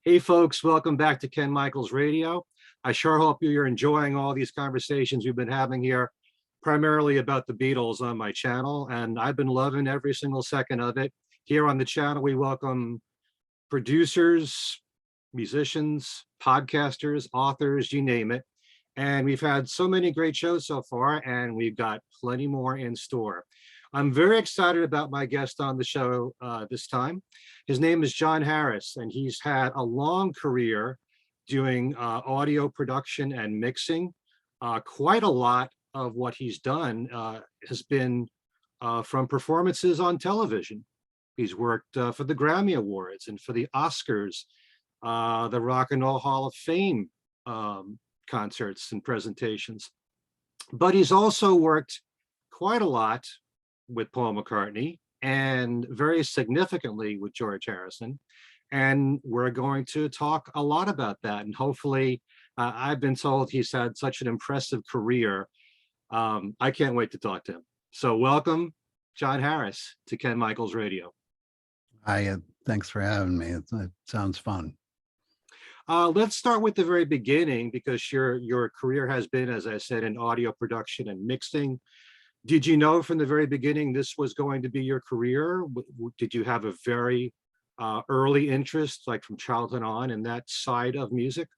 Hey folks, welcome back to Ken Michaels Radio. I sure hope you're enjoying all these conversations we've been having here, primarily about the Beatles on my channel, and I've been loving every single second of it. Here on the channel, we welcome producers, musicians, podcasters, authors, you name it. And we've had so many great shows so far, and we've got plenty more in store. I'm very excited about my guest on the show this time. His name is John Harris, and he's had a long career doing audio production and mixing. Quite a lot of what he's done has been from performances on television. He's worked for the Grammy Awards and for the Oscars, the Rock and Roll Hall of Fame concerts and presentations. But he's also worked quite a lot with Paul McCartney and very significantly with George Harrison. And we're going to talk a lot about that. And hopefully, I've been told he's had such an impressive career. I can't wait to talk to him. So welcome, John Harris, to Ken Michaels Radio. Hi, thanks for having me. It sounds fun. Let's start with the very beginning, because your career has been, as I said, in audio production and mixing. Did you know from the very beginning this was going to be your career? Did you have a very early interest, like from childhood on, in that side of music?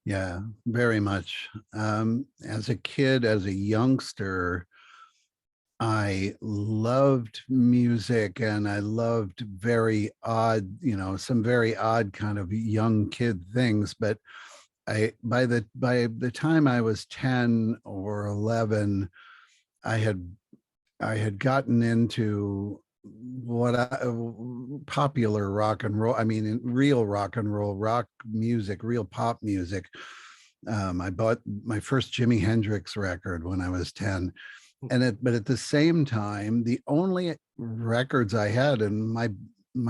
Yeah, very much. As a kid, as a youngster, I loved music, and I loved very odd, some very odd kind of young kid things. But by the time I was 10 or 11, I had gotten into popular rock and roll. I mean, real rock and roll, rock music, real pop music. I bought my first Jimi Hendrix record when I was 10. But at the same time, the only records I had and my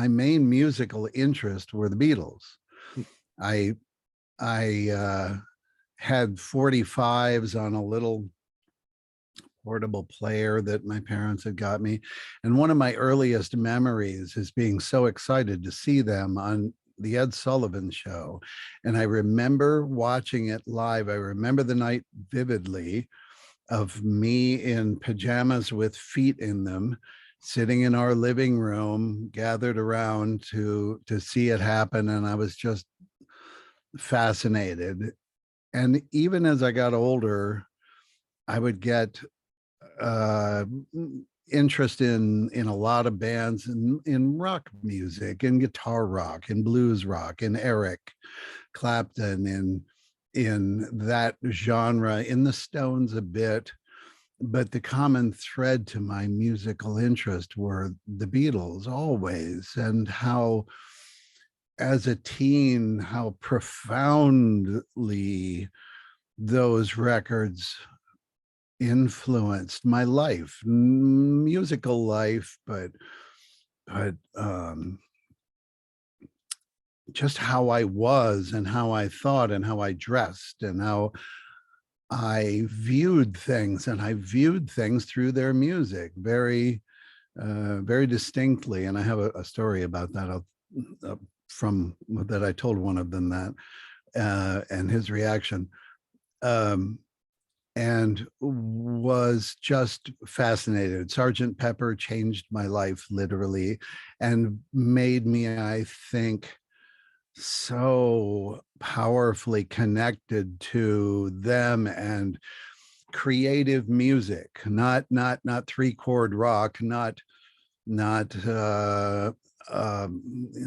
main musical interest were the Beatles. I had 45s on a little portable player that my parents had got me. And one of my earliest memories is being so excited to see them on the Ed Sullivan show. And I remember watching it live. I remember the night vividly of me in pajamas with feet in them, sitting in our living room, gathered around to see it happen. And I was just fascinated. And even as I got older, I would get interest in a lot of bands in rock music, in guitar rock, in blues rock, in Eric Clapton, in that genre, in the Stones a bit. But the common thread to my musical interest were the Beatles always, and how, as a teen, how profoundly those records influenced my life, musical life, but just how I was and how I thought and how I dressed and how I viewed things, and I viewed things through their music very, very distinctly. And I have a story about that from that I told one of them that, and his reaction. And was just fascinated. Sergeant Pepper changed my life literally, and made me, I think, so powerfully connected to them and creative music, not 3-chord rock, not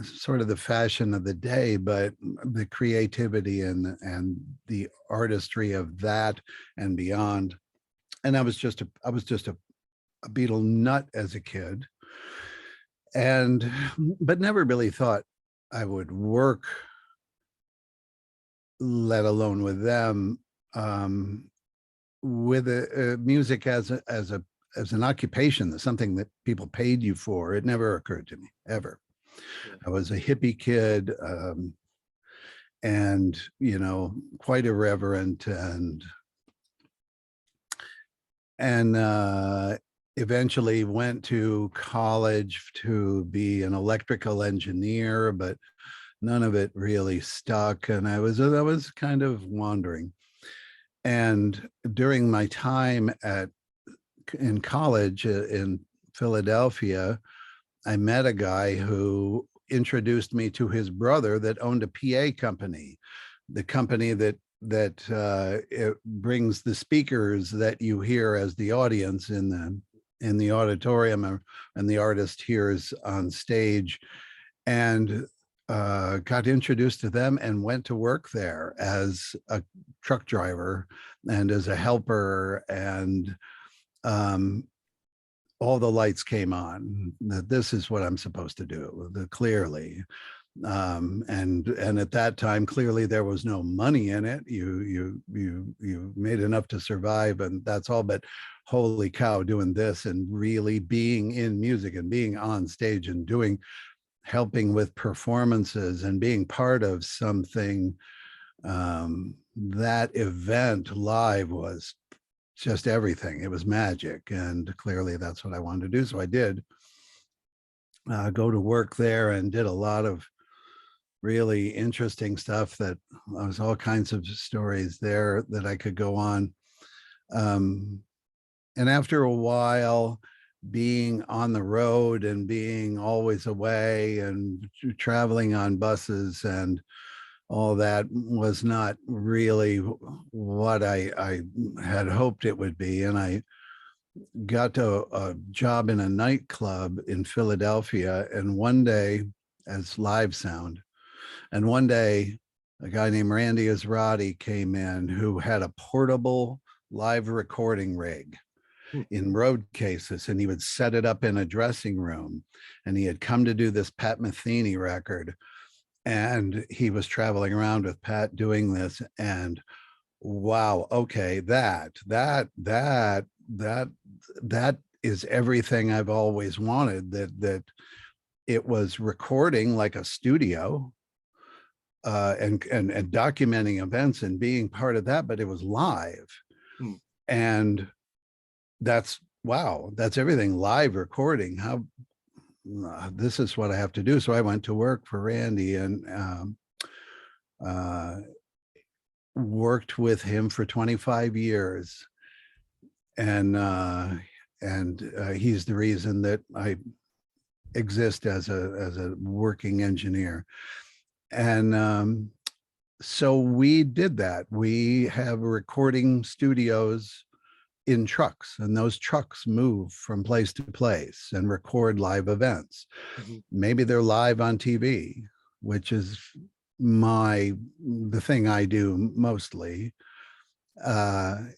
sort of the fashion of the day, but the creativity and the artistry of that and beyond. And I was just a Beatle nut as a kid, but never really thought I would work, let alone with them, with music as an occupation, that's something that people paid you for. It never occurred to me, ever. Yeah. I was a hippie kid, and quite irreverent, and eventually went to college to be an electrical engineer, but none of it really stuck. And I was kind of wandering. And during my time in college in Philadelphia, I met a guy who introduced me to his brother that owned a PA company, the company that it brings the speakers that you hear as the audience in the auditorium, and the artist hears on stage. And got introduced to them and went to work there as a truck driver and as a helper. And all the lights came on that this is what I'm supposed to do, clearly. And at that time, clearly there was no money in it. You made enough to survive, and that's all. But holy cow, doing this and really being in music and being on stage and helping with performances and being part of something, that event live was just everything. It was magic. And clearly that's what I wanted to do. So I did go to work there and did a lot of really interesting stuff. That was all kinds of stories there that I could go on. And after a while, being on the road and being always away and traveling on buses and all that was not really what I had hoped it would be. And I got a job in a nightclub in Philadelphia, and one day as live sound. And one day a guy named Randy Israti came in, who had a portable live recording rig in road cases, and he would set it up in a dressing room. And he had come to do this Pat Metheny record, and he was traveling around with Pat doing this. And wow, okay, that is everything I've always wanted. That it was recording like a studio, and documenting events and being part of that, but it was live. And that's everything, live recording. How this is what I have to do. So I went to work for Randy and worked with him for 25 years. And he's the reason that I exist as a working engineer. And so we did that. We have recording studios in trucks, and those trucks move from place to place and record live events. Maybe they're live on TV, which is the thing I do mostly,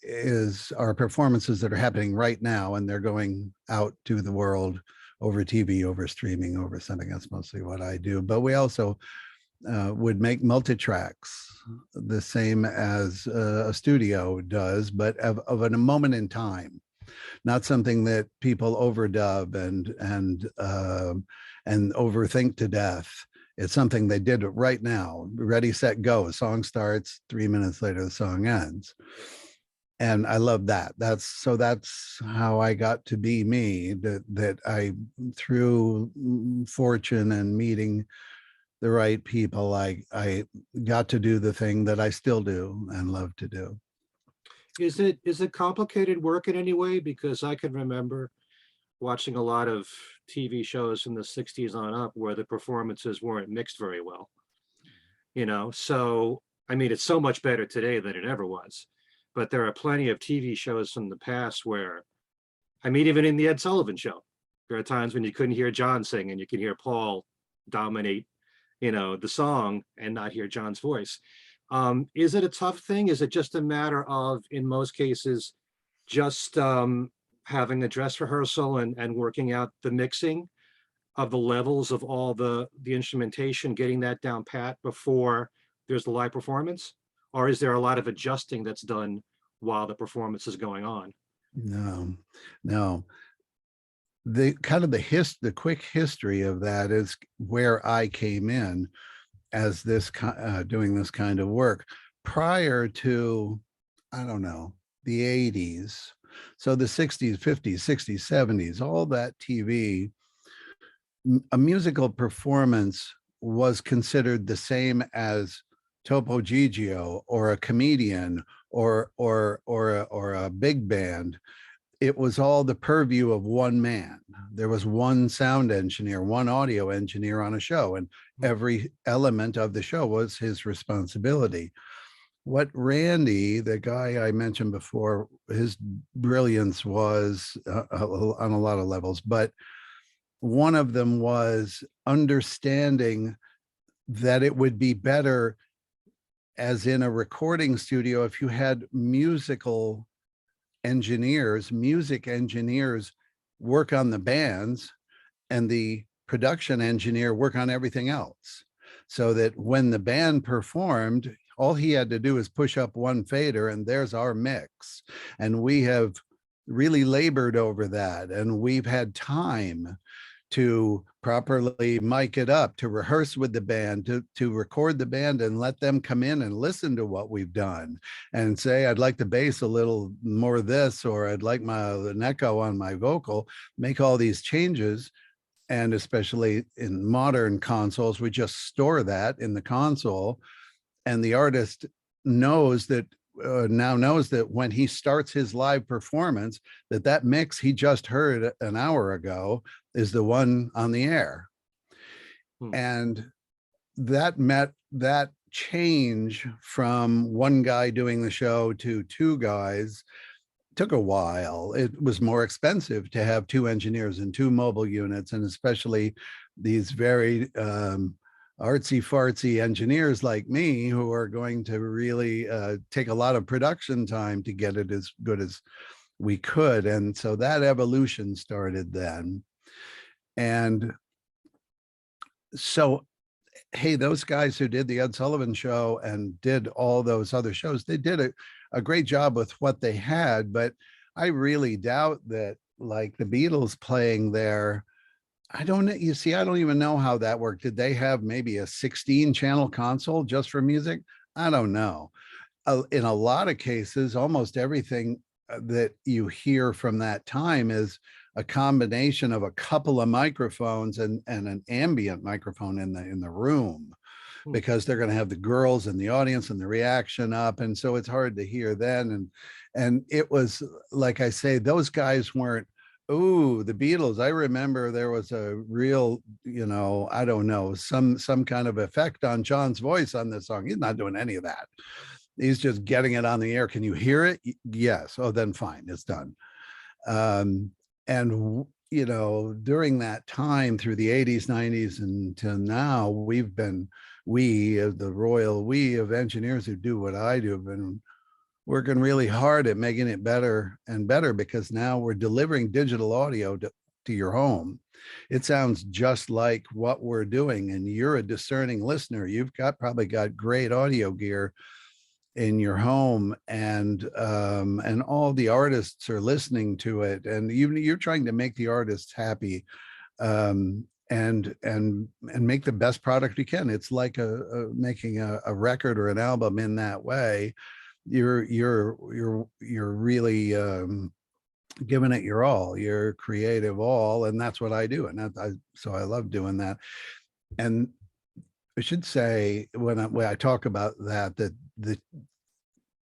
is our performances that are happening right now, and they're going out to the world over TV, over streaming, over something. That's mostly what I do. But we also would make multi-tracks, the same as a studio does, but of a moment in time, not something that people overdub and overthink to death. It's something they did right now. Ready, set, go. Song starts, 3 minutes later, the song ends. And I love that. That's how I got to be me, that I, through fortune and meeting the right people, I got to do the thing that I still do and love to do. Is it complicated work in any way? Because I can remember watching a lot of TV shows from the 60s on up where the performances weren't mixed very well. So I mean, it's so much better today than it ever was. But there are plenty of TV shows from the past where, I mean, even in the Ed Sullivan Show, there are times when you couldn't hear John sing and you can hear Paul dominate the song and not hear John's voice. Is it a tough thing? Is it just a matter of, in most cases, just having a dress rehearsal and working out the mixing of the levels of all the instrumentation, getting that down pat before there's the live performance? Or is there a lot of adjusting that's done while the performance is going on? No. The quick history of that is where I came in as doing this kind of work prior to, I don't know, the 80s. So the 60s, 50s, 60s, 70s, all that TV, a musical performance was considered the same as Topo Gigio or a comedian or a big band. It was all the purview of one man. There was one sound engineer, one audio engineer on a show, and every element of the show was his responsibility. What Randy, the guy I mentioned before, his brilliance was on a lot of levels, but one of them was understanding that it would be better, as in a recording studio, if you had music engineers work on the bands and the production engineer work on everything else, so that when the band performed, all he had to do is push up one fader and there's our mix. And we have really labored over that, and we've had time to properly mic it up, to rehearse with the band, to record the band and let them come in and listen to what we've done and say, I'd like the bass a little more of this, or I'd like an echo on my vocal, make all these changes. And especially in modern consoles, we just store that in the console, and the artist knows that now knows that when he starts his live performance, that mix he just heard an hour ago is the one on the air. And that change from one guy doing the show to two guys took a while. It was more expensive to have two engineers and two mobile units, and especially these very artsy fartsy engineers like me, who are going to really take a lot of production time to get it as good as we could. And so that evolution started then. And so, hey, those guys who did the Ed Sullivan Show and did all those other shows, they did a great job with what they had, but I really doubt that, like the Beatles playing there, I don't know. You see, I don't even know how that worked. Did they have maybe a 16-channel console just for music? I don't know. In a lot of cases, almost everything that you hear from that time is a combination of a couple of microphones and an ambient microphone in the room, because they're going to have the girls in the audience and the reaction up, and so it's hard to hear then. And it was, like I say, those guys weren't, oh, the Beatles. I remember there was a real, I don't know, some kind of effect on John's voice on this song. He's not doing any of that. He's just getting it on the air. Can you hear it? Yes. Oh, then fine, it's done. And during that time, through the 80s, 90s, until now, the royal we of engineers who do what I do have been working really hard at making it better and better, because now we're delivering digital audio to your home. It sounds just like what we're doing, and you're a discerning listener. You've probably got great audio gear in your home, and all the artists are listening to it, and you're trying to make the artists happy, and make the best product you can. It's like making a record or an album in that way. You're really giving it your all, your creative all, and that's what I do, and so I love doing that. And I should say, when I talk about that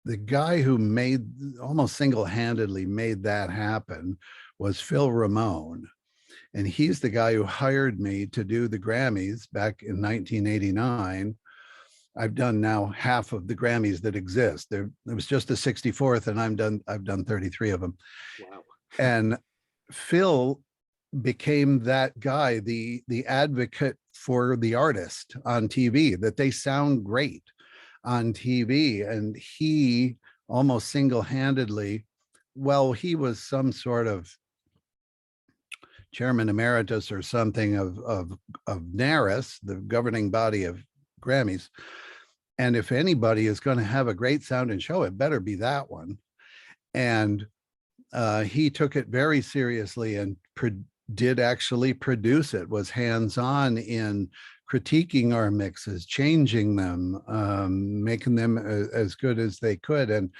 the guy who almost single-handedly made that happen was Phil Ramone, and he's the guy who hired me to do the Grammys back in 1989. I've done now half of the Grammys that exist. There was just the 64th, and I've done 33 of them. Wow. And Phil became that guy, the advocate for the artist on TV, that they sound great on TV. And he almost single-handedly, he was some sort of chairman emeritus or something of NARAS, the governing body of Grammys. And if anybody is going to have a great sound and show, it better be that one. And he took it very seriously and did actually produce it, was hands-on in critiquing our mixes, changing them, making them as good as they could, and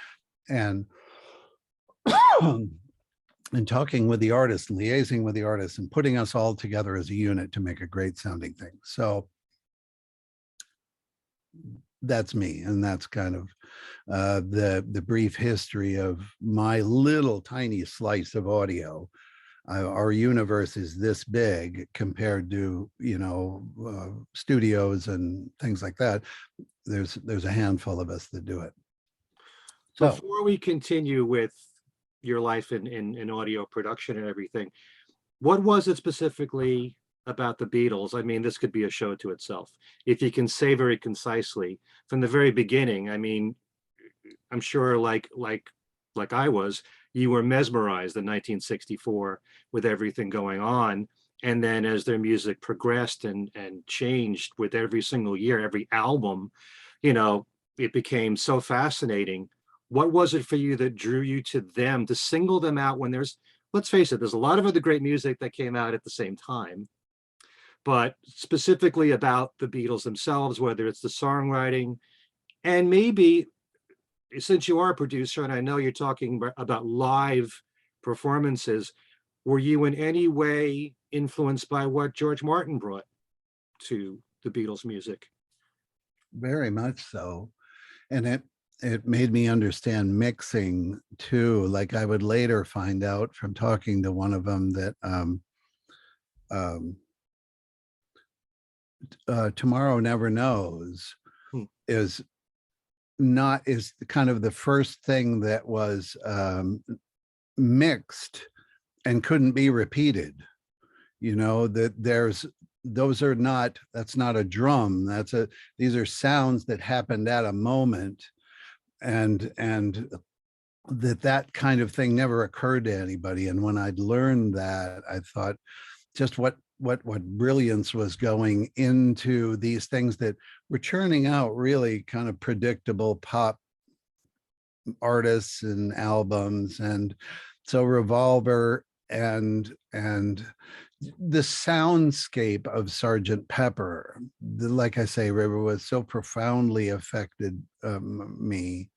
and talking with the artist, liaising with the artist, and putting us all together as a unit to make a great sounding thing. So that's me, and that's kind of the brief history of my little tiny slice of audio. Our universe is this big compared to, you know, studios and things like that. There's a handful of us that do it. So Before we continue with your life in audio production and everything, what was it specifically about the Beatles? I mean, this could be a show to itself. If you can say very concisely from the very beginning, I mean, I'm sure like I was, you were mesmerized in 1964 with everything going on. And then as their music progressed and changed with every single year, every album, you know, it became so fascinating. What was it for you that drew you to them, to single them out when let's face it, there's a lot of other great music that came out at the same time, but specifically about the Beatles themselves, whether it's the songwriting, and maybe, since you are a producer, and I know you're talking about live performances, were you in any way influenced by what George Martin brought to the Beatles music? very much so. And it made me understand mixing too. Like I would later find out from talking to one of them that Tomorrow Never Knows is kind of the first thing that was mixed and couldn't be repeated. You know, that that's not a drum, these are sounds that happened at a moment, and that kind of thing never occurred to anybody. And when I'd learned that, I thought just what brilliance was going into these things that were churning out really kind of predictable pop artists and albums. And so Revolver and the soundscape of Sergeant Pepper, like I say, River, was so profoundly affected me.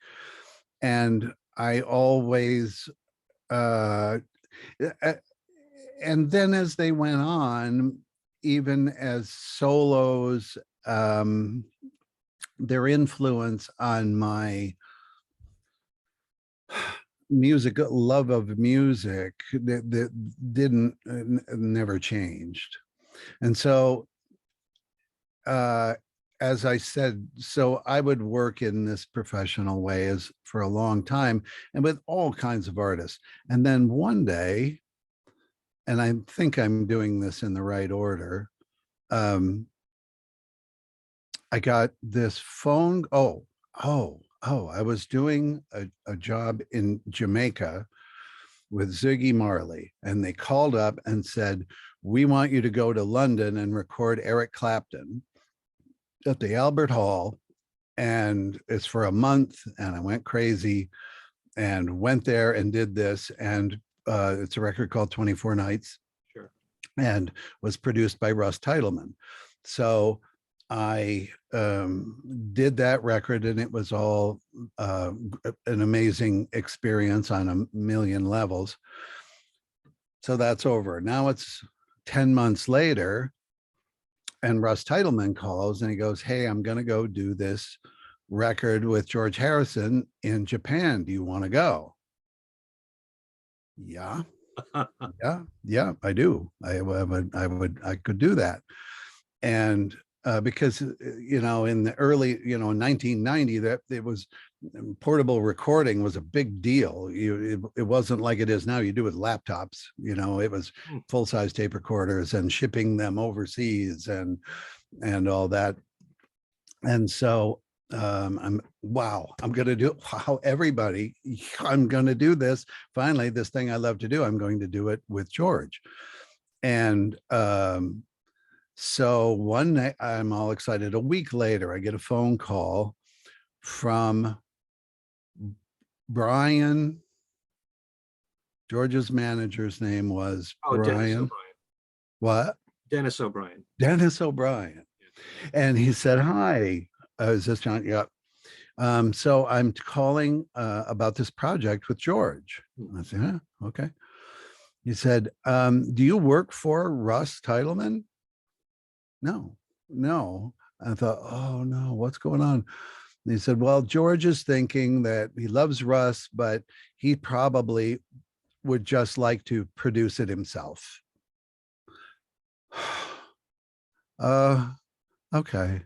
And I always and then as they went on, even as solos, their influence on my love of music that didn't never changed. And so as I said, so I would work in this professional way for a long time and with all kinds of artists. And then one day, and I think I'm doing this in the right order, I got this phone. I was doing a job in Jamaica with Ziggy Marley, and they called up and said, we want you to go to London and record Eric Clapton at the Albert Hall, and it's for a month. And I went crazy and went there and did this, and it's a record called 24 Nights. Sure. And was produced by Russ Titleman. So I did that record, and it was all an amazing experience on a million levels. So that's over. Now it's 10 months later, and Russ Titleman calls and he goes, hey, I'm going to go do this record with George Harrison in Japan. Do you want to go? Yeah. Yeah, I do. I could do that. And because, you know, in the early, you know, in 1990, that it was portable recording was a big deal. It wasn't like it is now. You do with laptops, you know, it was full-size tape recorders and shipping them overseas and all that. And so I'm going to do I'm going to do this. Finally, this thing I love to do, I'm going to do it with George. And so one night, I'm all excited. A week later, I get a phone call from Brian. George's manager's name was Brian. What? Dennis O'Brien. Dennis O'Brien. And he said, hi, is this John? Yeah. So I'm calling about this project with George. I said, yeah, okay. He said, do you work for Russ Titleman? No. I thought, oh no, what's going on? And he said, well, George is thinking that he loves Russ, but he probably would just like to produce it himself. Okay.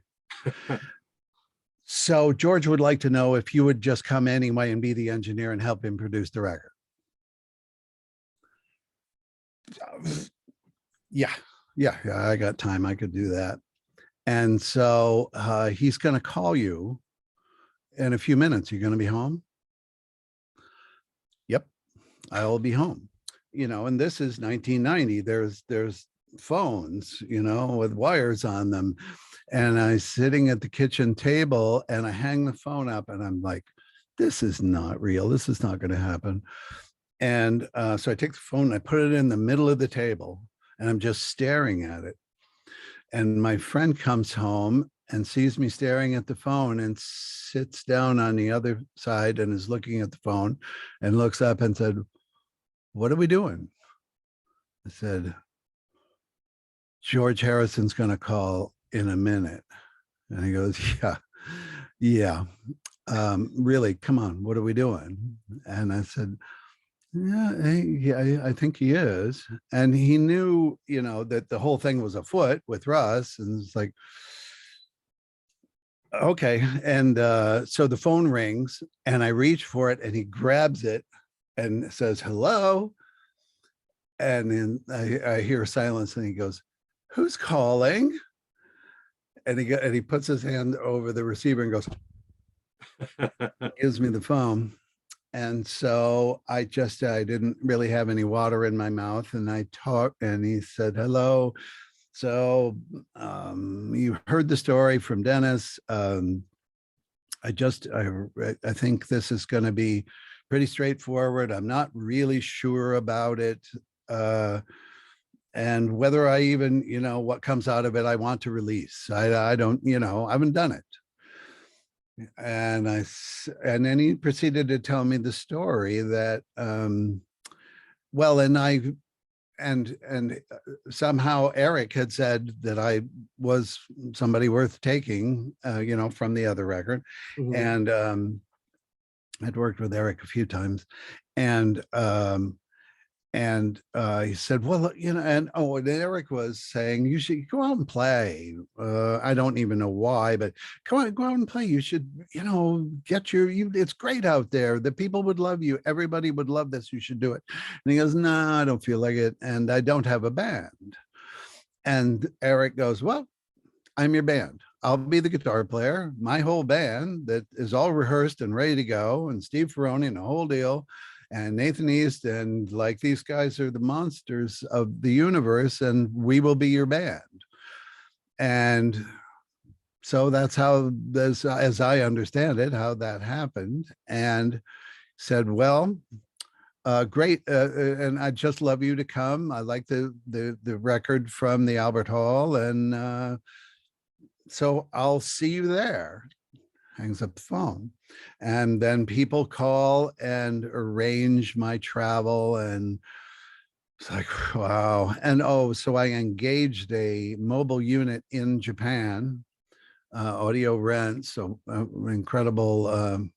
So George would like to know if you would just come anyway and be the engineer and help him produce the record. Yeah, I got time. I could do that. And so he's going to call you in a few minutes. You're going to be home? Yep, I'll be home. And this is 1990. There's phones, with wires on them. And I'm sitting at the kitchen table and I hang the phone up and I'm like, this is not real. This is not going to happen. And so I take the phone and I put it in the middle of the table and I'm just staring at it. And my friend comes home and sees me staring at the phone and sits down on the other side and is looking at the phone and looks up and said, what are we doing? I said, George Harrison's going to call in a minute. And he goes, yeah. Really, come on, what are we doing? And I said, yeah, I think he is. And he knew, that the whole thing was afoot with Russ. And it's like, okay. And so the phone rings and I reach for it and he grabs it and says, hello. And then I hear silence and he goes, who's calling? And he puts his hand over the receiver and goes, gives me the phone. And so I didn't really have any water in my mouth. And I talked and he said, hello. So you heard the story from Dennis. I think this is going to be pretty straightforward. I'm not really sure about it. And whether I even, what comes out of it, I want to release. I don't, I haven't done it. And then he proceeded to tell me the story that, and somehow Eric had said that I was somebody worth taking, from the other record. Mm-hmm. And I'd worked with Eric a few times. And he said, well, and Eric was saying, you should go out and play. I don't even know why, but go out and play. You should, it's great out there. The people would love you. Everybody would love this. You should do it. And he goes, no, I don't feel like it. And I don't have a band. And Eric goes, well, I'm your band. I'll be the guitar player. My whole band that is all rehearsed and ready to go. And Steve Ferroni and the whole deal. And Nathan East, and like, these guys are the monsters of the universe, and we will be your band. And so that's how this, as I understand it, how that happened. And said, well, great. And I'd just love you to come. I like the record from the Albert Hall. And so I'll see you there. Hangs up the phone. And then people call and arrange my travel. And it's like, wow. And so I engaged a mobile unit in Japan, Audio Rent. So incredible,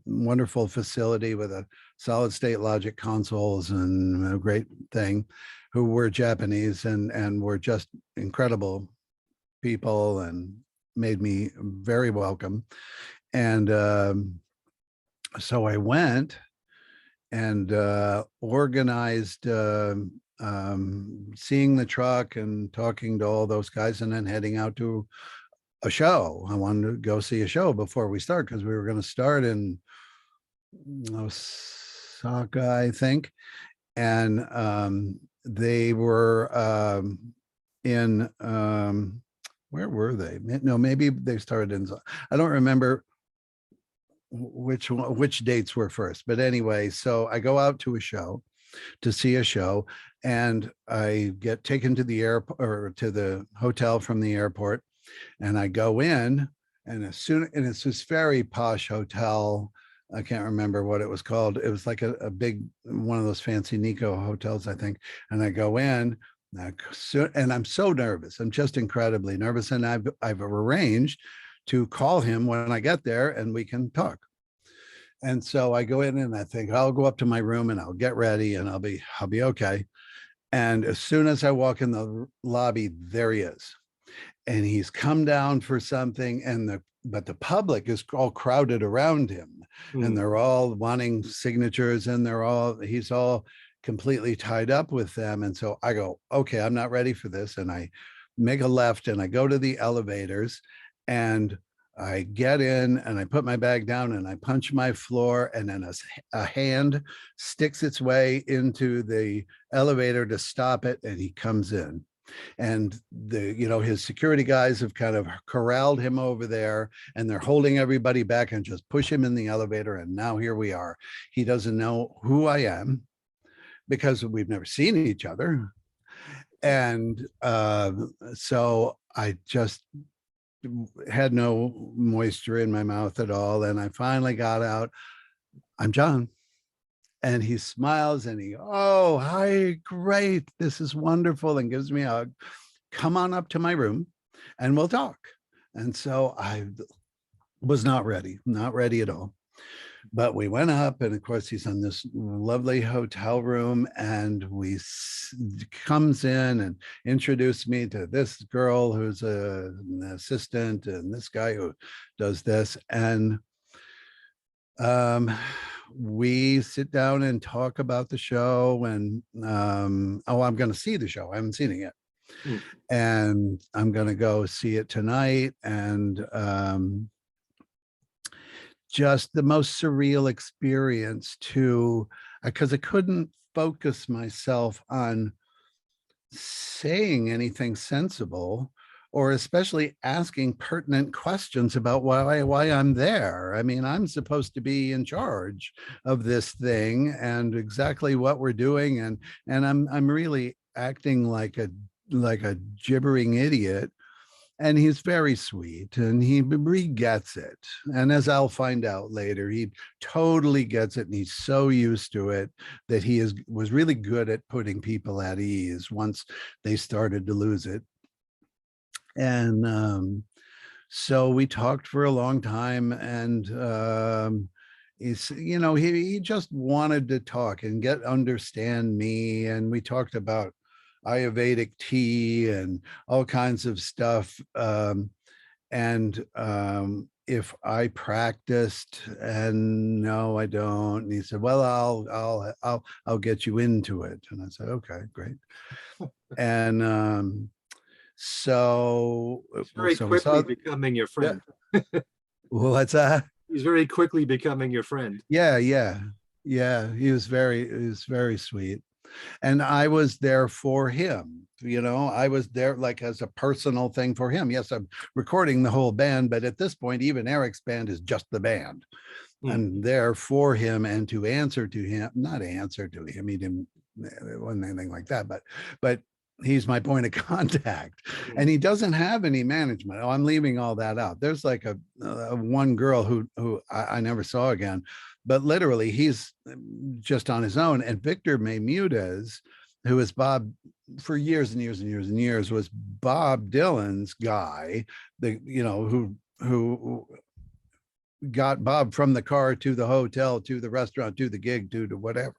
wonderful facility with a solid state Logic consoles and a great thing, who were Japanese and were just incredible people and made me very welcome. And so I went and organized seeing the truck and talking to all those guys, and then heading out to a show. I wanted to go see a show before we start, because we were going to start in Osaka, I think. And they were in where were they? No, maybe they started in, I don't remember which dates were first, but anyway, so I go out to see a show, and I get taken to the airport, or to the hotel from the airport, and I go in, and it's this very posh hotel. I can't remember what it was called. It was like a big one of those fancy Nico hotels, I think. And I go in, And I'm so nervous. I'm just incredibly nervous. And I've arranged to call him when I get there and we can talk. And so I go in and I think I'll go up to my room and I'll get ready and I'll be okay. And as soon as I walk in the lobby, there he is. And he's come down for something, but the public is all crowded around him, and they're all wanting signatures, and he's all completely tied up with them. And so I go, okay, I'm not ready for this. And I make a left and I go to the elevators and I get in and I put my bag down and I punch my floor, and then a hand sticks its way into the elevator to stop it, and he comes in. And his security guys have kind of corralled him over there, and they're holding everybody back and just push him in the elevator. And now here we are. He doesn't know who I am because we've never seen each other. And so I just had no moisture in my mouth at all. And I finally got out, I'm John. And he smiles and oh, hi, great. This is wonderful. And gives me a hug. Come on up to my room and we'll talk. And so I was not ready at all. But we went up, and of course he's in this lovely hotel room, and comes in and introduced me to this girl who's an assistant and this guy who does this. And we sit down and talk about the show, and I'm going to see the show. I haven't seen it yet. And I'm going to go see it tonight. And just the most surreal experience because I couldn't focus myself on saying anything sensible, or especially asking pertinent questions about why I'm there. I mean, I'm supposed to be in charge of this thing and exactly what we're doing. And I'm really acting like a gibbering idiot. And he's very sweet, and he gets it. And as I'll find out later, he totally gets it, and he's so used to it that he was really good at putting people at ease once they started to lose it. And so we talked for a long time, and he just wanted to talk and understand me. And we talked about Ayurvedic tea and all kinds of stuff. If I practiced, and no, I don't. And he said, well, I'll get you into it. And I said, okay, great. And so it's very quickly becoming your friend. Yeah. Well, what's that? He's very quickly becoming your friend. Yeah. He was very sweet. And I was there for him. I was there like as a personal thing for him. Yes, I'm recording the whole band, but at this point, even Eric's band is just the band. I'm there for him and to answer to him, not answer to him. He wasn't anything like that, but he's my point of contact, and he doesn't have any management. I'm leaving all that out. There's like a one girl who I never saw again, but literally he's just on his own. And Victor Maymudes, who is Bob for years and years and years and years, was Bob Dylan's guy, who got Bob from the car to the hotel, to the restaurant, to the gig, to whatever,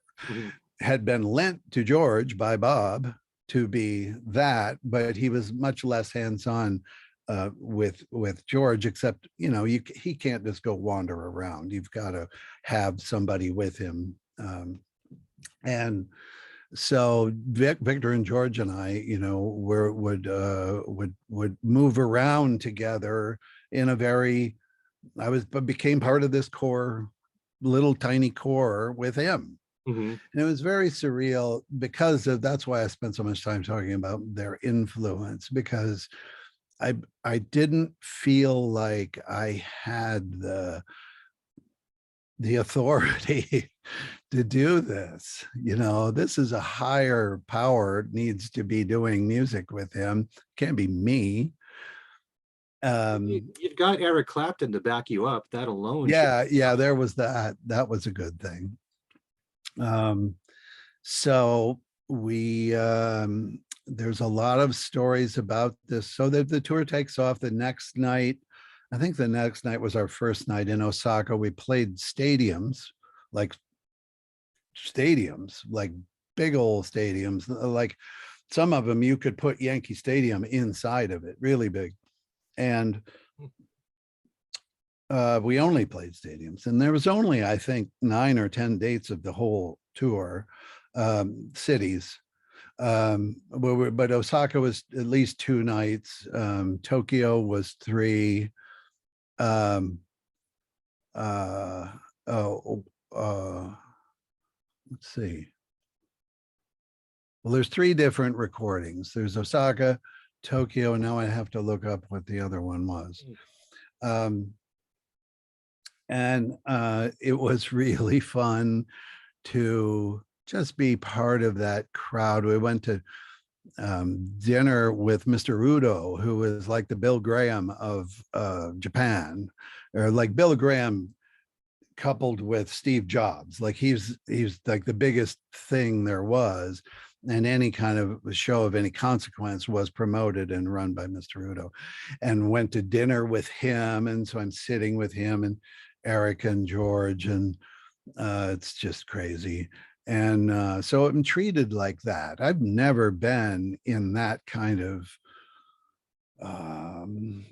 had been lent to George by Bob to be that, but he was much less hands-on with George, except, he can't just go wander around. You've got to have somebody with him. And so Victor and George and I, would move around together in a became part of this little tiny core with him. And it was very surreal because that's why I spent so much time talking about their influence, because I didn't feel like I had the authority to do this. This is a higher power needs to be doing music with him. Can't be me. You've got Eric Clapton to back you up. That alone. Yeah, there was that. That was a good thing. So we there's a lot of stories about this. So that the tour takes off the next night. I think the next night was our first night in Osaka. We played stadiums, like big old stadiums, like some of them you could put Yankee Stadium inside of it, really big. And we only played stadiums, and there was only, I think, 9 or 10 dates of the whole tour, cities. But Osaka was at least 2 nights. Tokyo was 3. Let's see. Well, there's 3 different recordings. There's Osaka, Tokyo, and now I have to look up what the other one was. It was really fun to just be part of that crowd. We went to dinner with Mr. Udo, who is like the Bill Graham of Japan, or like Bill Graham coupled with Steve Jobs. Like he's like the biggest thing there was, and any kind of show of any consequence was promoted and run by Mr. Udo. And went to dinner with him, and so I'm sitting with him and Eric and George, and it's just crazy. And so I'm treated like that. I've never been in that kind of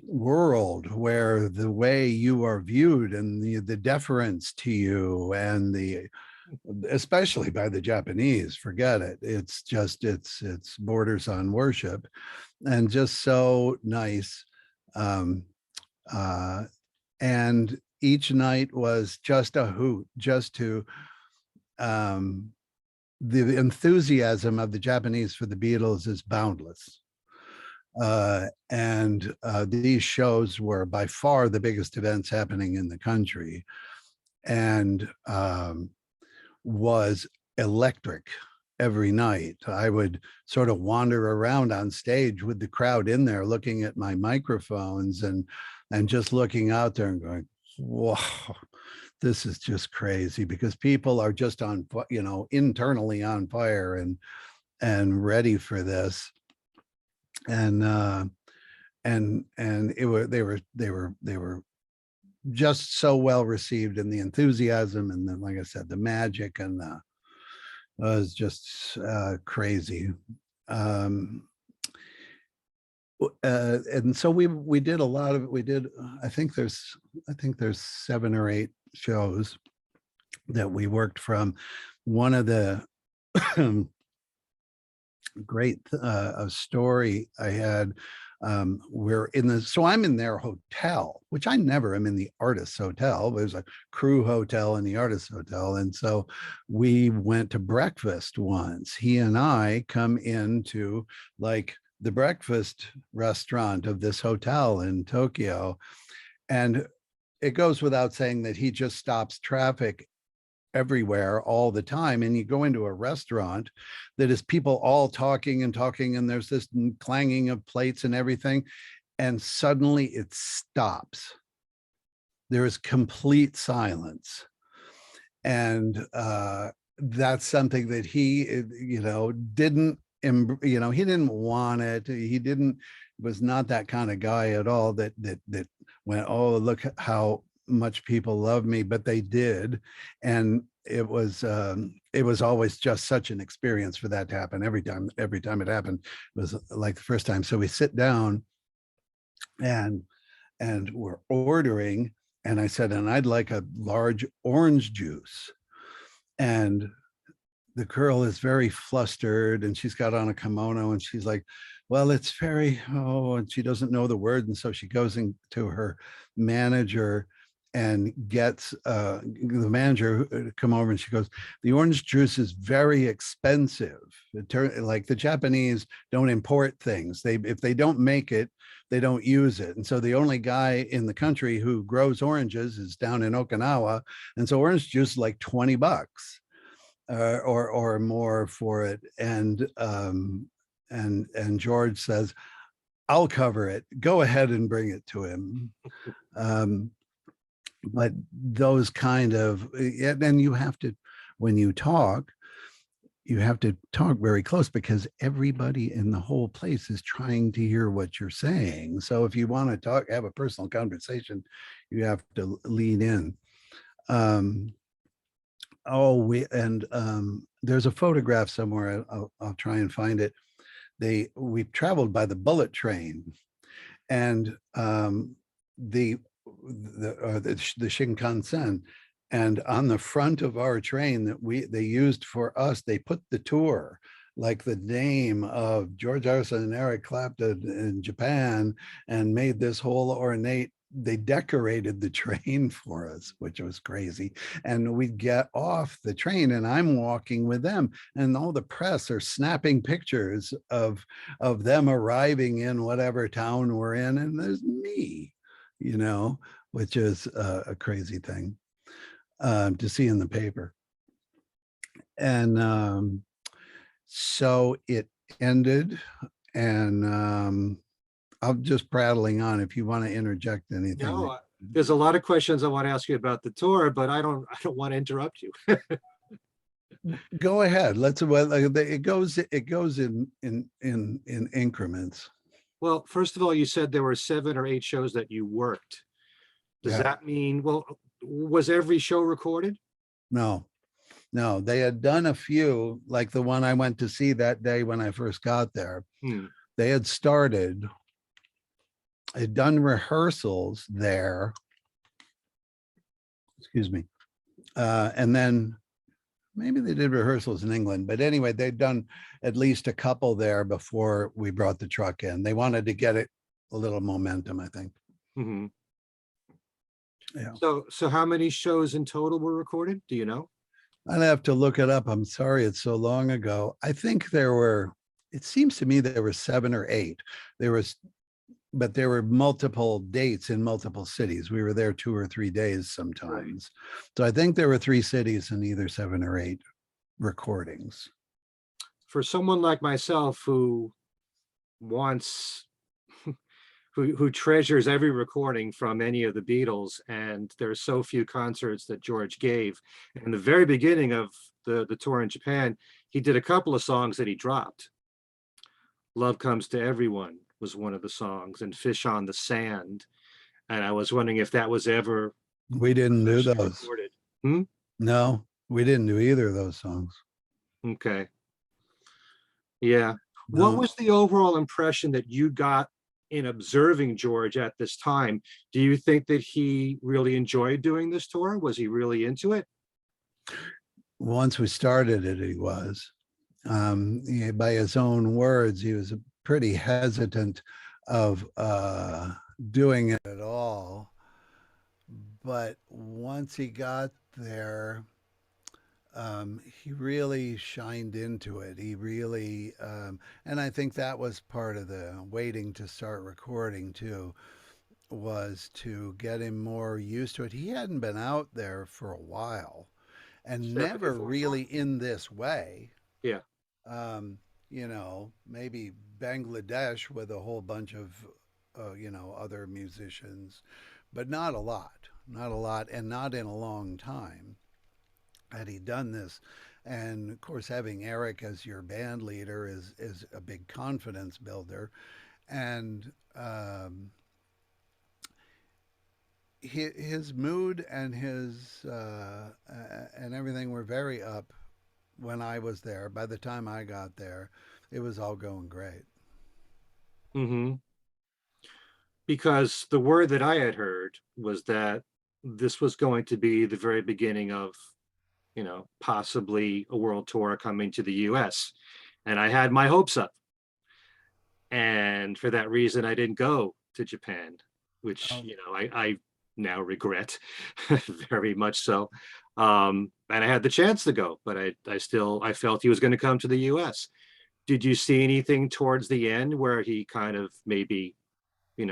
world where the way you are viewed and the deference to you, and especially by the Japanese, forget it. It's just, it's borders on worship, and just so nice. And each night was just a hoot, just to the enthusiasm of the Japanese for the Beatles is boundless. And these shows were by far the biggest events happening in the country, and was electric every night. I would sort of wander around on stage with the crowd in there, looking at my microphones and just looking out there and going, whoa, this is just crazy, because people are just on, internally on fire and ready for this. And they were just so well received, and the enthusiasm, and then, like I said, the magic, and it was just crazy. And so we did a lot of, I think there's 7 or 8 shows that we worked from. One of the great story I had, so I'm in their hotel, which I never am in the artist's hotel. There's a crew hotel and the artist's hotel. And so we went to breakfast once. He and I come into like the breakfast restaurant of this hotel in Tokyo. And it goes without saying that he just stops traffic everywhere all the time. And you go into a restaurant that is people all talking, and there's this clanging of plates and everything. And suddenly it stops. There is complete silence. And that's something that he, didn't, he didn't want it. He was not that kind of guy at all that went, oh, look how much people love me, but they did. And it was always just such an experience for that to happen. Every time it happened, it was like the first time. So we sit down and we're ordering, and I said, and I'd like a large orange juice. And the girl is very flustered, and she's got on a kimono, and she's like, well, it's very, and she doesn't know the word. And so she goes into her manager and gets the manager to come over, and she goes, the orange juice is very expensive. Like the Japanese don't import things. If they don't make it, they don't use it. And so the only guy in the country who grows oranges is down in Okinawa. And so orange juice is like $20 or more for it. And George says, I'll cover it. Go ahead and bring it to him. But those kind of, and you have to, when you talk, you have to talk very close because everybody in the whole place is trying to hear what you're saying. So if you want to talk, have a personal conversation, you have to lean in. There's a photograph somewhere. I'll try and find it. We've traveled by the bullet train, and the Shinkansen, and on the front of our train that they used for us, they put the tour, like the name of George Harrison and Eric Clapton in Japan, and made this whole ornate. They decorated the train for us, which was crazy. And we'd get off the train and I'm walking with them, and all the press are snapping pictures of them arriving in whatever town we're in. And there's me, which is a crazy thing to see in the paper. And so it ended, and I'm just prattling on. If you want to interject anything. No, there's a lot of questions I want to ask you about the tour, but I don't want to interrupt you. Go ahead. It goes in increments. Well, first of all, you said there were 7 or 8 shows that you worked. Does that mean, was every show recorded? No, they had done a few, like the one I went to see that day when I first got there. They had done rehearsals there. Excuse me. And then maybe they did rehearsals in England, but anyway, they'd done at least a couple there before we brought the truck in. They wanted to get it a little momentum, I think. Mm-hmm. Yeah. So how many shows in total were recorded? Do you know? I'd have to look it up. I'm sorry, it's so long ago. I think it seems to me there were 7 or 8. But there were multiple dates in multiple cities. We were there 2 or 3 days sometimes. Right. So I think there were 3 cities and either 7 or 8 recordings. For someone like myself who who treasures every recording from any of the Beatles, and there's so few concerts that George gave. In the very beginning of the tour in Japan, he did a couple of songs that he dropped. Love Comes to Everyone was one of the songs, and Fish on the Sand. And I was wondering if that was ever. We didn't do those. No, we didn't do either of those songs. Okay. Yeah. No. What was the overall impression that you got in observing George at this time? Do you think that he really enjoyed doing this tour? Was he really into it? Once we started it, he was. By his own words, he was pretty hesitant of doing it at all. But once he got there, he really shined into it. He really, and I think that was part of the waiting to start recording too, was to get him more used to it. He hadn't been out there for a while, and never really in this way. Yeah. Maybe Bangladesh with a whole bunch of, other musicians, but not a lot, and not in a long time had he done this. And of course, having Eric as your band leader is a big confidence builder. And his mood and his and everything were very up when I was there. By the time I got there, it was all going great. Mm-hmm. Because the word that I had heard was that this was going to be the very beginning of, possibly a world tour coming to the US. And I had my hopes up. And for that reason, I didn't go to Japan, which, I now regret very much so. And I had the chance to go, but I felt he was going to come to the US. Did you see anything towards the end where he kind of maybe,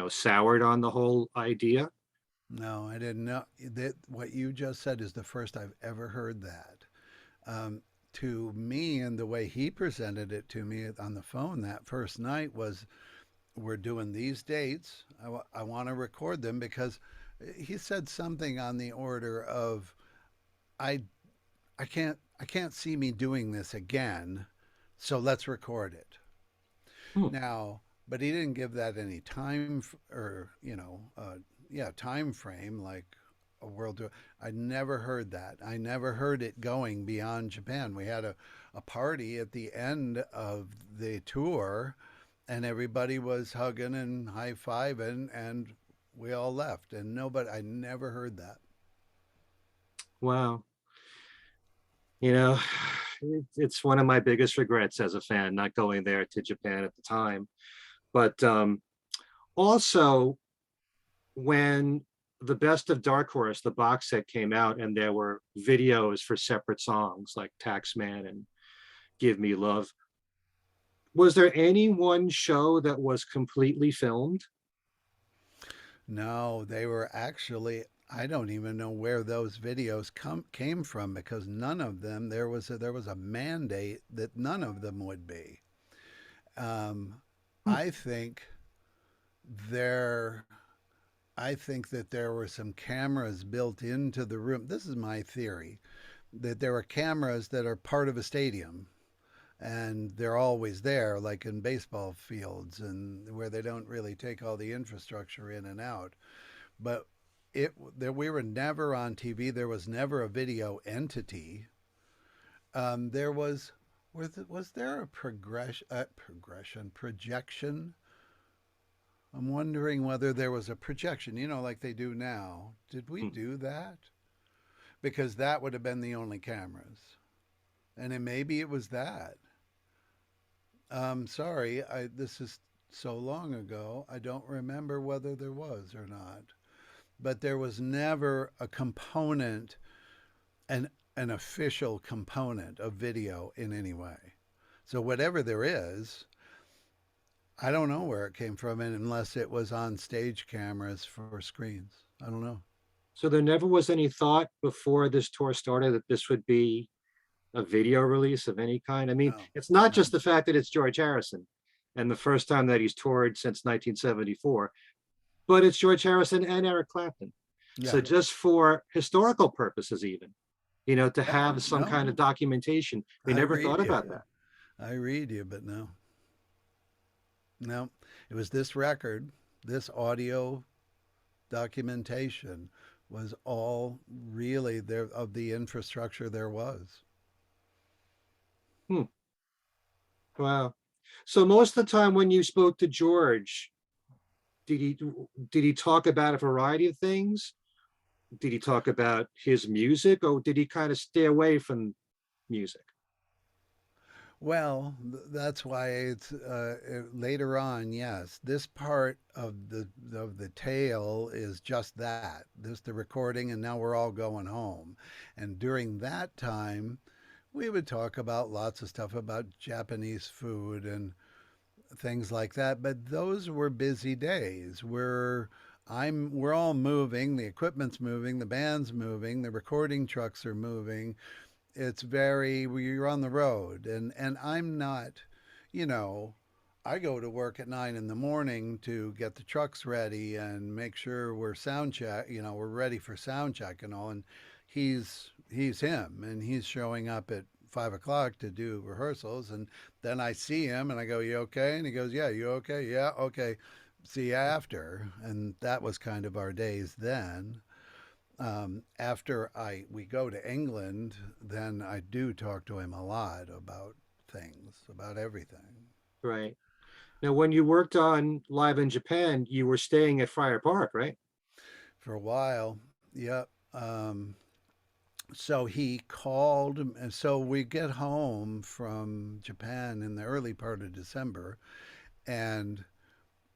soured on the whole idea? No, I didn't know that. What you just said is the first I've ever heard that. To me, and the way he presented it to me on the phone that first night was, we're doing these dates. I want to record them, because he said something on the order of, I I can't see me doing this again, so let's record it. Hmm. Now, but he didn't give that any time or, yeah, time frame like a world tour. I never heard that. I never heard it going beyond Japan. We had a party at the end of the tour, and everybody was hugging and high fiving, and we all left. And nobody, I never heard that. Wow. You know, it's one of my biggest regrets as a fan, not going there to Japan at the time. But also, when the Best of Dark Horse, the box set came out, and there were videos for separate songs like Taxman and Give Me Love, was there any one show that was completely filmed? No, they were actually, I don't even know where those videos came from because none of them, there was a mandate that none of them would be. Um, Hmm. I think there I think that there were some cameras built into the room. This is my theory that there are cameras that are part of a stadium and they're always there, like in baseball fields and where they don't really take all the infrastructure in and out. But we were never on TV. There was never a video entity. There was there a projection? I'm wondering whether there was a projection, like they do now. Did we Hmm. do that? Because that would have been the only cameras. And then maybe it was that. Sorry, this is so long ago. I don't remember whether there was or not. But there was never a component, an an official component of video in any way. So whatever there is, I don't know where it came from, and unless it was on stage cameras for screens. I don't know. So there never was any thought before this tour started that this would be a video release of any kind. I mean, No, it's not no. just the fact that it's George Harrison and the first time that he's toured since 1974, but it's George Harrison and Eric Clapton. Yeah. So just for historical purposes, even, to Yeah. have some No, kind of documentation, they I never read thought you. about that. I read you, but no. No. It was this record, this audio documentation was all really there of the infrastructure there was. Hmm. Wow. So most of the time when you spoke to George, did he did he talk about a variety of things? Did he talk about his music, or did he kind of stay away from music? Well, that's why it's later on. Yes, this part of the tale is just that. This the recording, and now we're all going home. And during that time, we would talk about lots of stuff about Japanese food and things like that. But those were busy days. We're all moving. The equipment's moving. The band's moving. The recording trucks are moving. It's very we're on the road, and I'm not, you know, I go to work at 9 in the morning to get the trucks ready and make sure we're sound check, we're ready for sound check and all. And he's him, and he's showing up at 5 o'clock to do rehearsals, and then I see him and I go, "You okay?" And he goes, "Yeah, you okay?" "Yeah, okay. See you after." And that was kind of our days then. After I we go to England, then I do talk to him a lot about things, about everything. Right. Now, when you worked on Live in Japan, you were staying at Friar Park, right? For a while, yep. So he called, and so we get home from Japan in the early part of December, and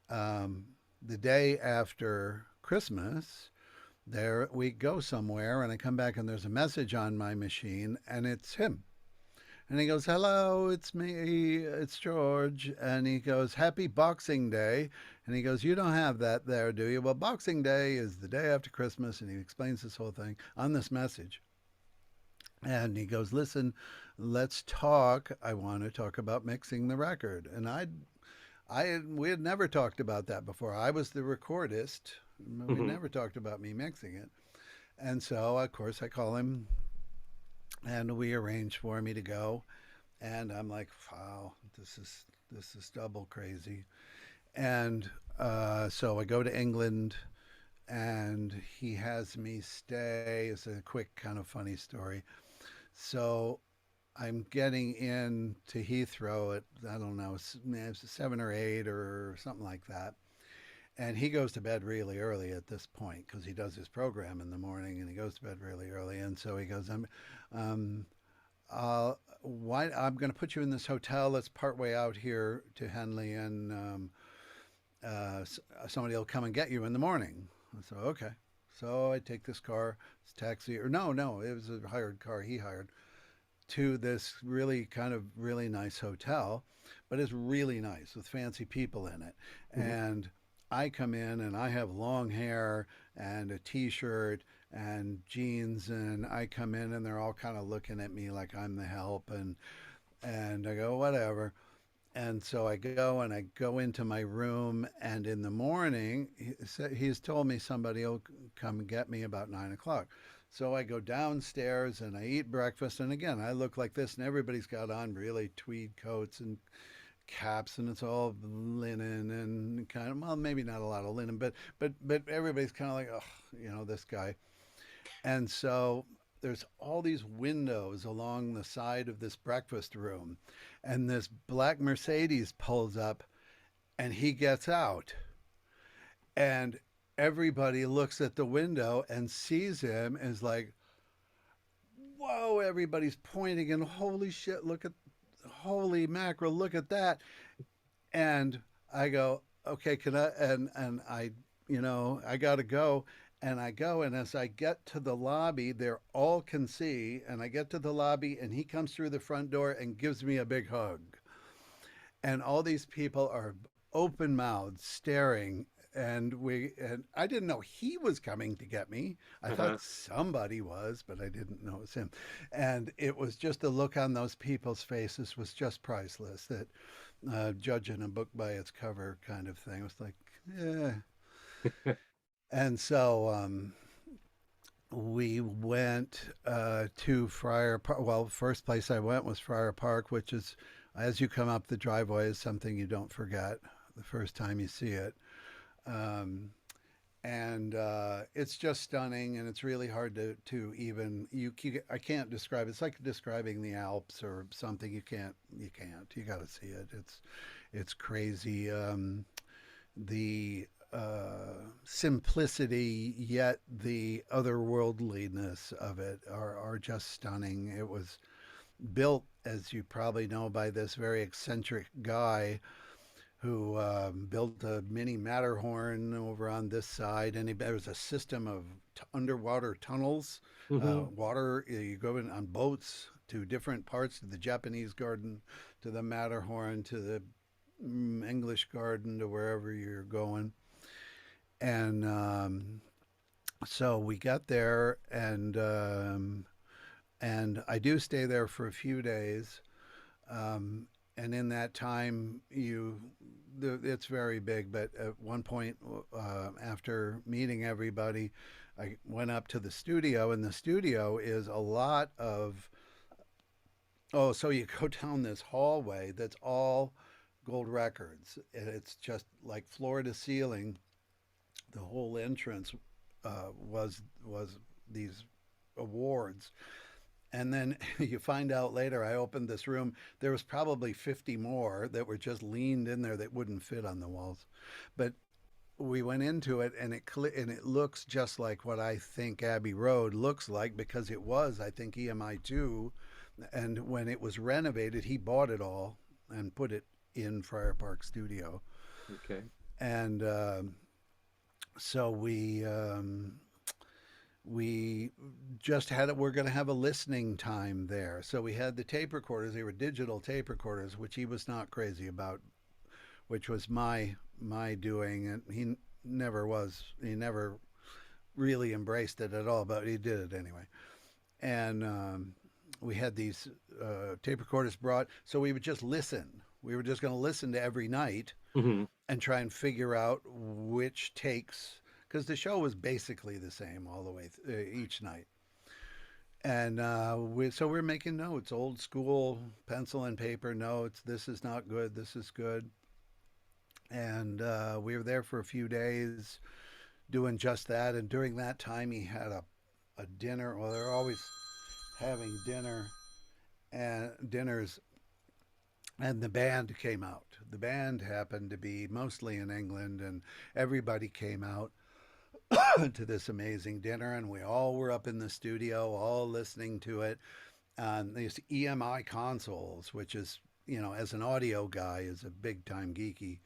um, the day after Christmas, there we go somewhere, and I come back, and there's a message on my machine, and it's him. And he goes, "Hello, it's me, it's George." And he goes, "Happy Boxing Day." And he goes, "You don't have that there, do you?" "Well, Boxing Day is the day after Christmas." And he explains this whole thing on this message. And he goes, "Listen, let's talk. I want to talk about mixing the record." And we had never talked about that before. I was the recordist. We Mhm. never talked about me mixing it. And so, of course, I call him and we arranged for me to go. And I'm like, wow, this is double crazy. And so I go to England, and he has me stay. It's a quick, kind of funny story. So I'm getting in to Heathrow at, I don't know, 7 or 8 or something like that. And he goes to bed really early at this point because he does his program in the morning, and he goes to bed really early. And so he goes, um, why I'm going to put you in this hotel that's partway out here to Henley, and somebody will come and get you in the morning. So okay. So I take this car, this taxi, or no, it was a hired car he hired, to this really kind of really nice hotel, but it's really nice with fancy people in it. Mhm. And I come in and I have long hair and a t-shirt and jeans, and I come in and they're all kind of looking at me like I'm the help, and I go whatever. And so I go and I go into my room, and in the morning he's told me somebody will come and get me about 9 o'clock. So I go downstairs and I eat breakfast, and again I look like this, and everybody's got on really tweed coats and caps, and it's all linen and kind of, well, maybe not a lot of linen, but everybody's kind of like, oh, this guy. And so there's all these windows along the side of this breakfast room, and this black Mercedes pulls up, and he gets out, and everybody looks at the window and sees him, and is like, whoa, everybody's pointing, and holy shit, look at, holy mackerel, look at that. And I go, okay, can I, and I, I got to go. And I go, and as I get to the lobby, they're all can see, and I get to the lobby, and he comes through the front door and gives me a big hug. And all these people are open mouthed staring, and I didn't know he was coming to get me. I Uh-huh. thought somebody was, but I didn't know it was him. And it was just the look on those people's faces was just priceless. That judging a book by its cover kind of thing. It was like, yeah. And so we went to Friar Park. Well, first place I went was Friar Park, which is, as you come up the driveway, is something you don't forget the first time you see it. Um, and it's just stunning, and it's really hard to even I can't describe it. It's like describing the Alps or something. You got to see it. It's crazy. The simplicity yet the otherworldliness of it are just stunning. It was built, as you probably know, by this very eccentric guy who built a mini Matterhorn over on this side, and there was a system of underwater tunnels. Hmm. Water, you go in on boats to different parts of the Japanese garden, to the Matterhorn, to the English garden, to wherever you're going. And so we got there, and I do stay there for a few days. Um, and in that time, it's very big. But at one point, after meeting everybody, I went up to the studio, and the studio is a lot of, oh, so you go down this hallway that's all gold records, and it's just like floor to ceiling. The whole entrance was these awards. And then you find out later, I opened this room, there was probably 50 more that were just leaned in there that wouldn't fit on the walls. But we went into it, and it looks just like what I think Abbey Road looks like, because it was, I think, EMI2. And when it was renovated, he bought it all and put it in Friar Park Studio. Okay. And so we just had it. We're going to have a listening time there. So we had the tape recorders. They were digital tape recorders, which he was not crazy about, which was my doing. And he never was. He never really embraced it at all, but he did it anyway. And we had these tape recorders brought, so we would just listen. We were just going to listen to every night Hmm. and try and figure out which takes, because the show was basically the same all the way each night. And so we're making notes, old school pencil and paper notes. This is not good. This is good. And we were there for a few days doing just that. And during that time, he had a dinner. Well, they're always having dinners, and the band came out. The band happened to be mostly in England, and everybody came out to this amazing dinner, and we all were up in the studio, all listening to it on these EMI consoles, which is, as an audio guy, is a big time geeky,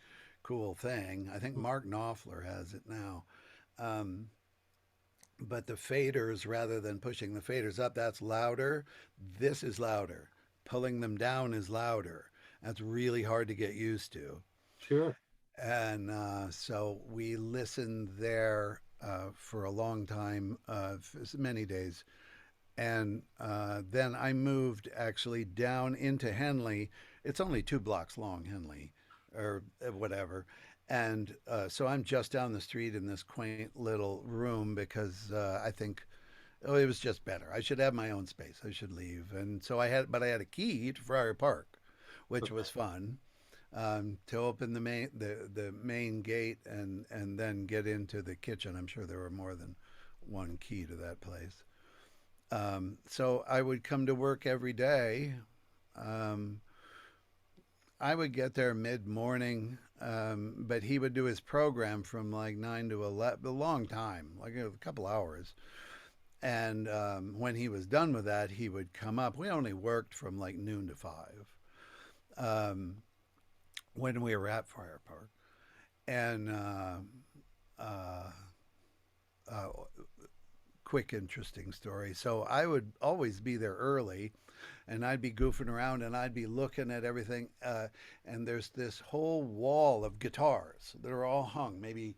cool thing. I think Mark Knopfler has it now. Um, but the faders, rather than pushing the faders up, that's louder. This is louder. Pulling them down is louder. That's really hard to get used to. Sure. And so we listened there for a long time, many days. And then I moved actually down into Henley. It's only 2 blocks long, Henley, or whatever. And so I'm just down the street in this quaint little room because I think, oh, it was just better. I should have my own space. I should leave. And so but I had a key to Friar Park, which was fun, to open the main gate and then get into the kitchen. I'm sure there were more than one key to that place. So I would come to work every day. I would get there mid-morning, but he would do his program from like 9 to 11, a long time, like a couple hours. And when he was done with that, he would come up. We only worked from like noon to 5. When we were at Friar Park. And uh, uh, quick, interesting story. So I would always be there early, and I'd be goofing around and I'd be looking at everything. And there's this whole wall of guitars that are all hung, maybe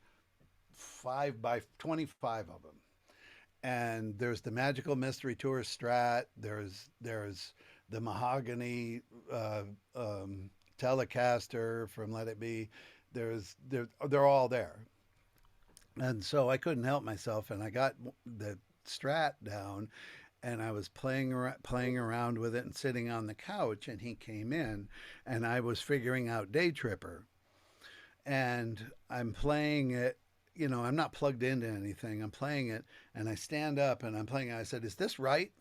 5 by 25 of them. And there's the Magical Mystery Tour Strat. There's the mahogany Telecaster from Let It Be. They're all there. And so I couldn't help myself, and I got the Strat down, and I was playing around with it and sitting on the couch, and he came in, and I was figuring out Day Tripper, and I'm playing it. I'm not plugged into anything. I'm playing it, and I stand up and I'm playing it. I said, "Is this right?"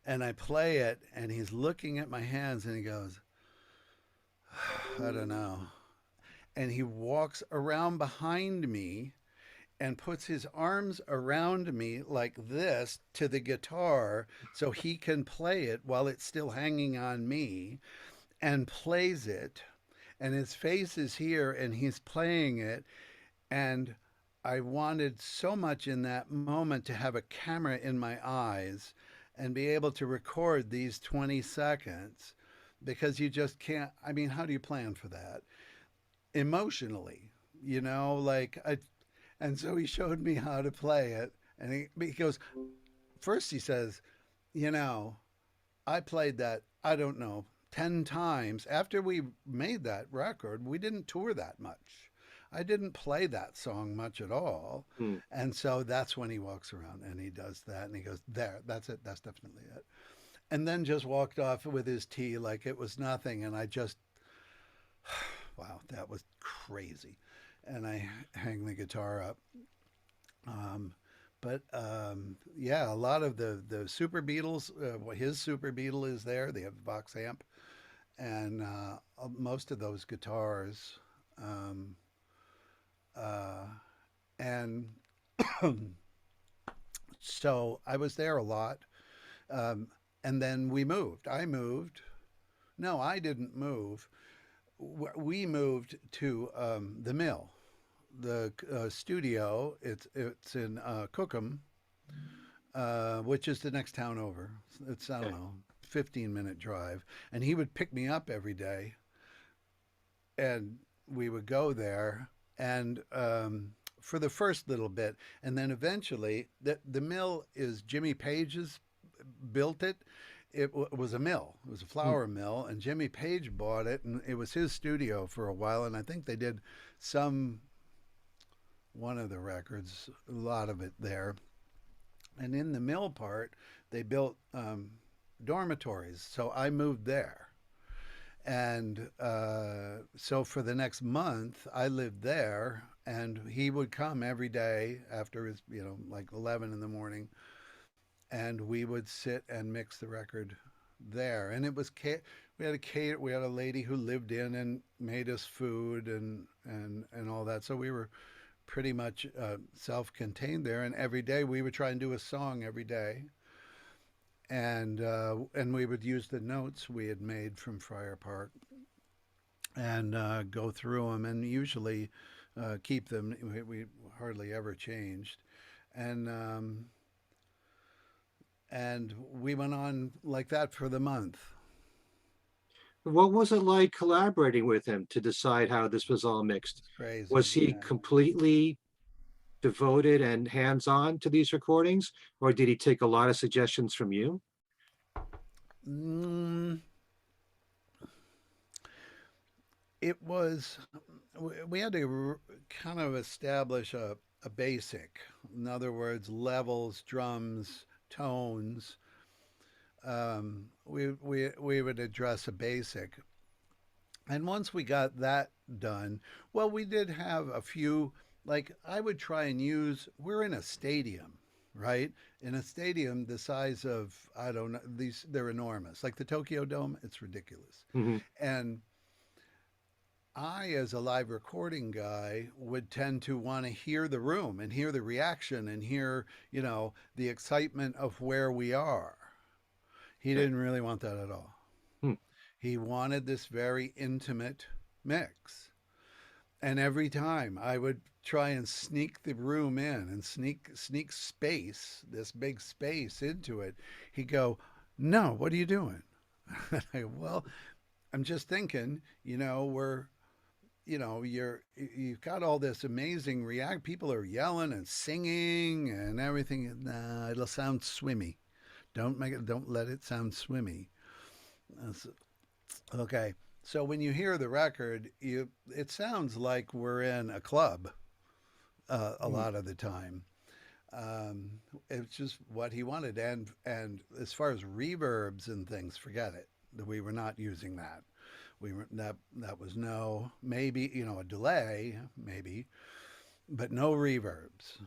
And I play it, and he's looking at my hands, and he goes, "I don't know." And he walks around behind me and puts his arms around me like this to the guitar so he can play it while it's still hanging on me, and plays it. And his face is here, and he's playing it. And I wanted so much in that moment to have a camera in my eyes and be able to record these 20 seconds, because you just can't. I mean, how do you plan for that emotionally? And so he showed me how to play it. And he goes, first he says, I played that, I don't know, 10 times. After we made that record, we didn't tour that much. I didn't play that song much at all. And so that's when he walks around and he does that, and he goes, there, that's it. That's definitely it. And then just walked off with his tea like it was nothing. And I just, wow, that was crazy. And I hang the guitar up. Yeah, a lot of the Super Beatles, his Super Beatle is there. They have the Vox amp. And most of those guitars. And so I was there a lot. And then we moved. I moved. No, I didn't move. We moved to the Mill, the studio. It's in Cookham, which is the next town over. It's, I don't know, 15-minute drive. And he would pick me up every day, and we would go there. And for the first little bit, and then eventually, the Mill is Jimmy Page's built it. It was a mill. It was a flour mill, and Jimmy Page bought it, and it was his studio for a while. And I think they did one of the records, a lot of it there. And in the mill part, they built dormitories. So I moved there. And so for the next month, I lived there, and he would come every day after his, like 11 in the morning, and we would sit and mix the record there. And it was we had a lady who lived in and made us food and all that. So we were pretty much self-contained there. And every day we would try and do a song every day, and we would use the notes we had made from Friar Park and go through them, and usually keep them. We hardly ever changed, and and we went on like that for the month. What was it like collaborating with him to decide how this was all mixed? It's crazy. Was he Yeah. completely devoted and hands-on to these recordings, or did he take a lot of suggestions from you? Mm, it was, we had to kind of establish a basic. In other words, levels, drums, tones. We would address a basic. And once we got that done, well, we did have a few, like I would try and use, we're in a stadium, right? In a stadium the size of, I don't know, they're enormous. Like the Tokyo Dome, it's ridiculous. Mhm. And I, as a live recording guy, would tend to want to hear the room and hear the reaction and hear, the excitement of where we are. He didn't really want that at all. Hmm. He wanted this very intimate mix. And every time I would try and sneak the room in and sneak space, this big space into it, he'd go, "No, what are you doing?" And I go, "Well, I'm just thinking, you've got all this amazing react. People are yelling and singing and everything. Nah, it'll sound swimmy. Don't let it sound swimmy." Okay. So when you hear the record, it sounds like we're in a club a Mhm. lot of the time. It's just what he wanted, and as far as reverbs and things, forget it. We were not using that. We were that was no, maybe a delay, maybe, but no reverbs,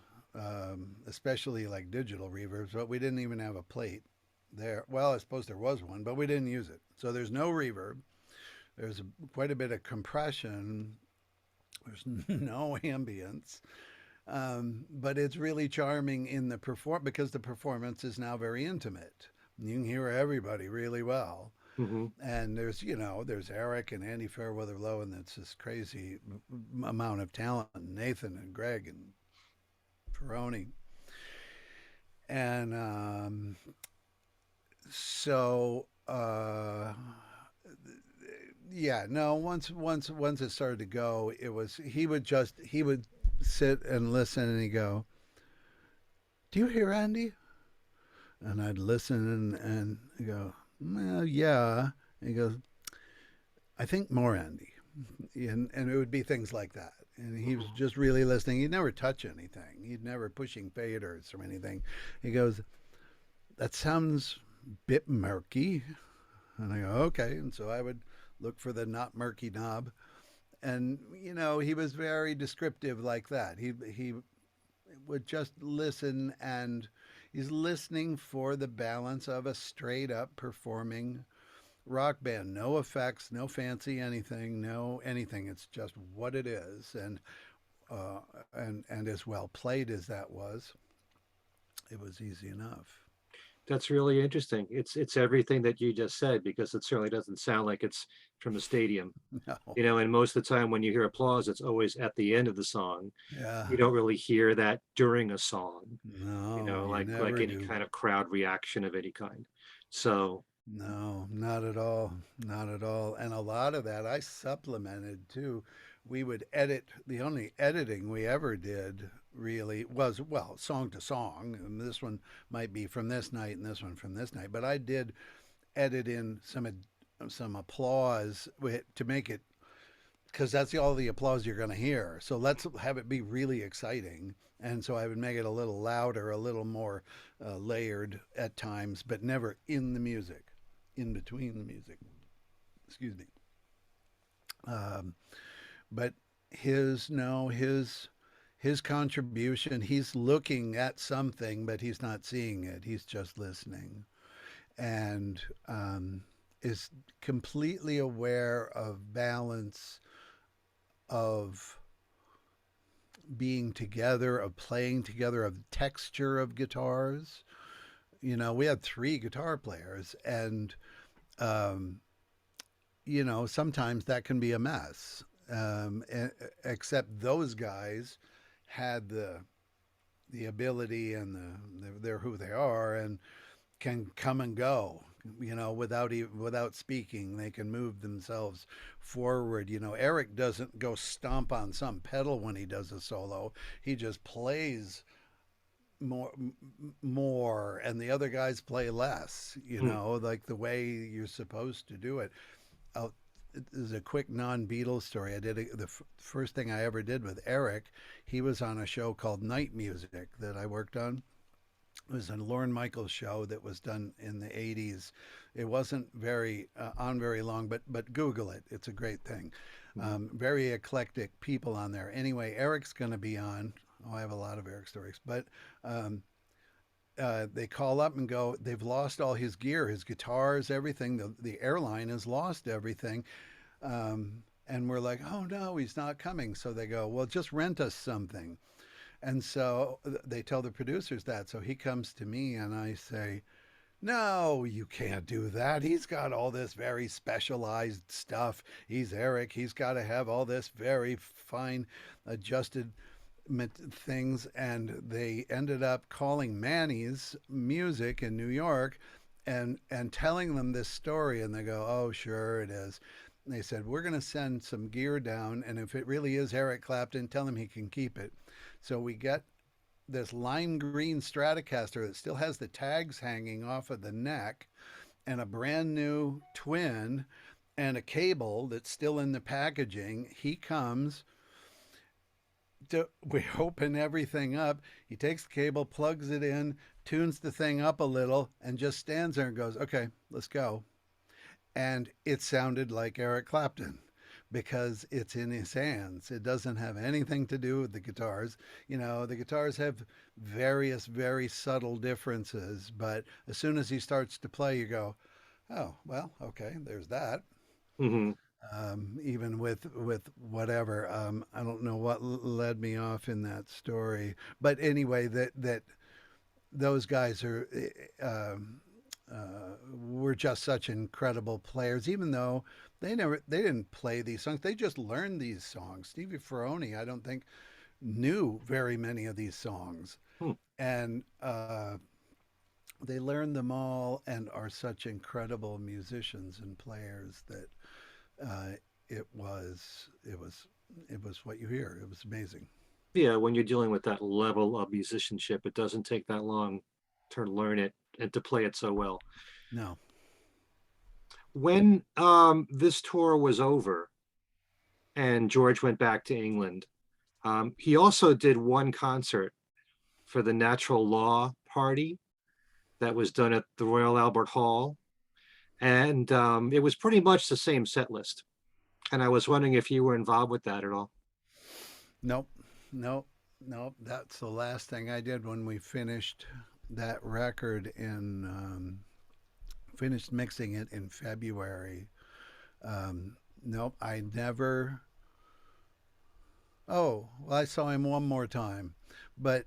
especially like digital reverbs. But we didn't even have a plate there. Well, I suppose there was one, but we didn't use it. So there's no reverb. There's quite a bit of compression. There's no ambience, but it's really charming in the because the performance is now very intimate. You can hear everybody really well. Mhm. And there's Eric and Andy Fairweather Lowe, and it's this crazy amount of talent. Nathan and Greg and Ferroni, and so yeah, no. Once it started to go, he would sit and listen, and he'd go, "Do you hear Andy?" And I'd listen and he'd go, "Well, yeah." And he goes, "I think more Andy," and it would be things like that. And he was just really listening. He'd never touch anything. He'd never pushing faders or anything. He goes, "That sounds a bit murky." And I go, "Okay." And so I would look for the not murky knob. And, he was very descriptive like that. He would just listen, and he's listening for the balance of a straight up performing rock band. No effects, no fancy anything, no anything. It's just what it is. Uh, and as well played as that was, it was easy enough. That's really interesting. It's everything that you just said, because it certainly doesn't sound like it's from a stadium. No. And most of the time when you hear applause, it's always at the end of the song. Yeah. You don't really hear that during a song, No, you like never any do. kind of crowd reaction of any kind. So, No, not at all. Not at all. And a lot of that I supplemented too. We would edit. The only editing we ever did really was, well, song to song. And this one might be from this night and this one from this night. But I did edit in some applause to make it because that's all the applause you're going to hear. So let's have it be really exciting. And so I would make it a little louder, a little more layered at times, but never in the music, in between the music. Excuse me. Um, but his no his contribution, he's looking at something, but he's not seeing it. He's just listening, and is completely aware of balance, of being together, of playing together, of texture of guitars. You know, we had three guitar players, and um, you know, sometimes that can be a mess. Except those guys had the ability, and they're who they are, and can come and go, you know, without speaking. They can move themselves forward. You know, Eric doesn't go stomp on some pedal when he does a solo. He just plays more, and the other guys play less, you Hmm. know, like the way you're supposed to do it. I'll, this is a quick non-Beatles story. The first thing I ever did with Eric. He was on a show called Night Music that I worked on. It was a Lorne Michaels show that was done in the 80s. It wasn't very on very long, but Google it. It's a great thing. Mhm. Very eclectic people on there. Anyway, Eric's going to be on. Oh, I have a lot of Eric stories, but um, they call up and go, they've lost all his gear, his guitars, everything. The airline has lost everything. And we're like, oh no, he's not coming. So they go, well, just rent us something. And so they tell the producers that. So he comes to me and I say, no, you can't do that. He's got all this very specialized stuff. He's Eric. He's got to have all this very fine adjusted things. And they ended up calling Manny's Music in New York and telling them this story. And they go, oh, sure it is. And they said, we're going to send some gear down. And if it really is Eric Clapton, tell him he can keep it. So we get this lime green Stratocaster that still has the tags hanging off of the neck, and a brand new twin, and a cable that's still in the packaging. He comes we open everything up. He takes the cable, plugs it in, tunes the thing up a little, and just stands there and goes, okay, let's go. And it sounded like Eric Clapton because it's in his hands. It doesn't have anything to do with the guitars. You know, the guitars have various, very subtle differences, but as soon as he starts to play, you go, oh, well, okay, there's that. Mhm. Even with whatever, I don't know what led me off in that story, but anyway, that those guys are were just such incredible players. Even though they didn't play these songs, they just learned these songs. Stevie Ferroni, I don't think knew very many of these songs, Hmm. and they learned them all and are such incredible musicians and players that uh, it was it was it was what you hear. It was amazing. Yeah, when you're dealing with that level of musicianship, it doesn't take that long to learn it and to play it so well. No, When this tour was over and George went back to England, he also did one concert for the Natural Law Party that was done at the Royal Albert Hall, and it was pretty much the same set list. And I was wondering if you were involved with that at all. nope, nope, nope. That's the last thing I did when we finished that record in finished mixing it in February. Nope, I never. Oh, well, I saw him one more time, but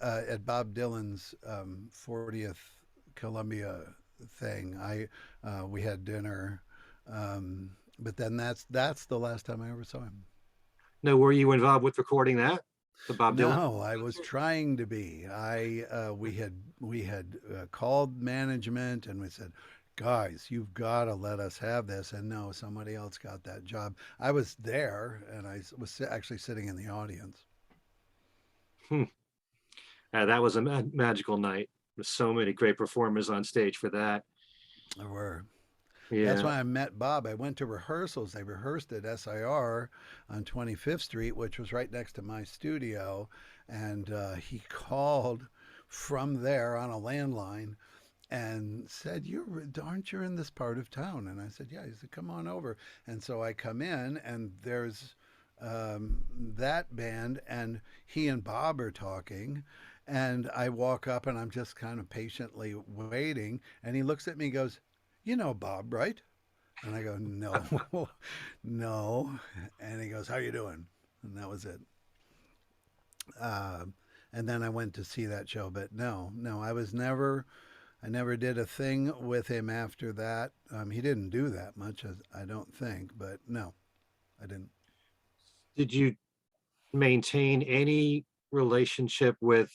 at Bob Dylan's 40th Columbia thing, I we had dinner, but then that's the last time I ever saw him. No, were you involved with recording that, the Bob Dylan? No, I was trying to be. I we had called management and we said, guys, you've got to let us have this. And no, somebody else got that job. I was there and was actually sitting in the audience. Hmm. That was a magical night with so many great performers on stage for that. There were. That's Yeah. why I met Bob. I went to rehearsals. They rehearsed at SIR on 25th Street, which was right next to my studio. And he called from there on a landline and said, aren't you in this part of town?" And I said, "Yeah." He said, "Come on over." And so I come in, and there's that band, and he and Bob are talking. And I walk up, and I'm just kind of patiently waiting. And he looks at me and goes, "You know Bob, right?" And I go, "No, no." And he goes, "How you doing?" And that was it. Uh, and then I went to see that show, but no, I never did a thing with him after that. He didn't do that much, as I don't think, but no, I didn't. Did you maintain any relationship with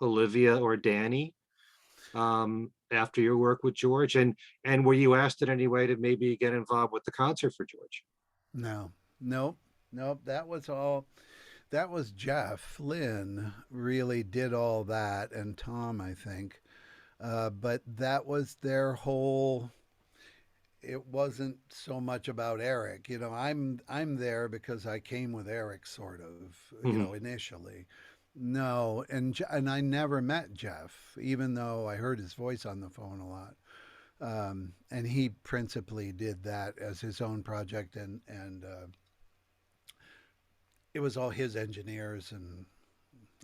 Olivia or Danny after your work with George? And were you asked in any way to maybe get involved with the concert for George? No, nope, nope. That was all. That was Jeff Lynne really did all that, and Tom, I think. But that was their whole. It wasn't so much about Eric. I'm there because I came with Eric, sort of, Mhm. initially. No, and I never met Jeff, even though I heard his voice on the phone a lot. And he principally did that as his own project, and it was all his engineers and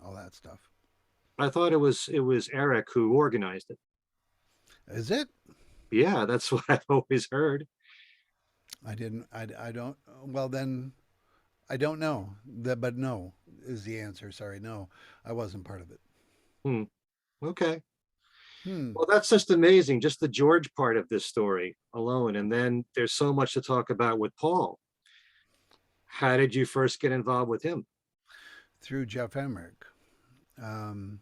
all that stuff. I thought it was Eric who organized it. Is it? Yeah, that's what I've always heard. I didn't. I don't. Well, then I don't know. But no is the answer. Sorry, no, I wasn't part of it. Hmm. Okay. Hmm. Well, that's just amazing, just the George part of this story alone. And then there's so much to talk about with Paul. How did you first get involved with him? Through Geoff Emerick. Um,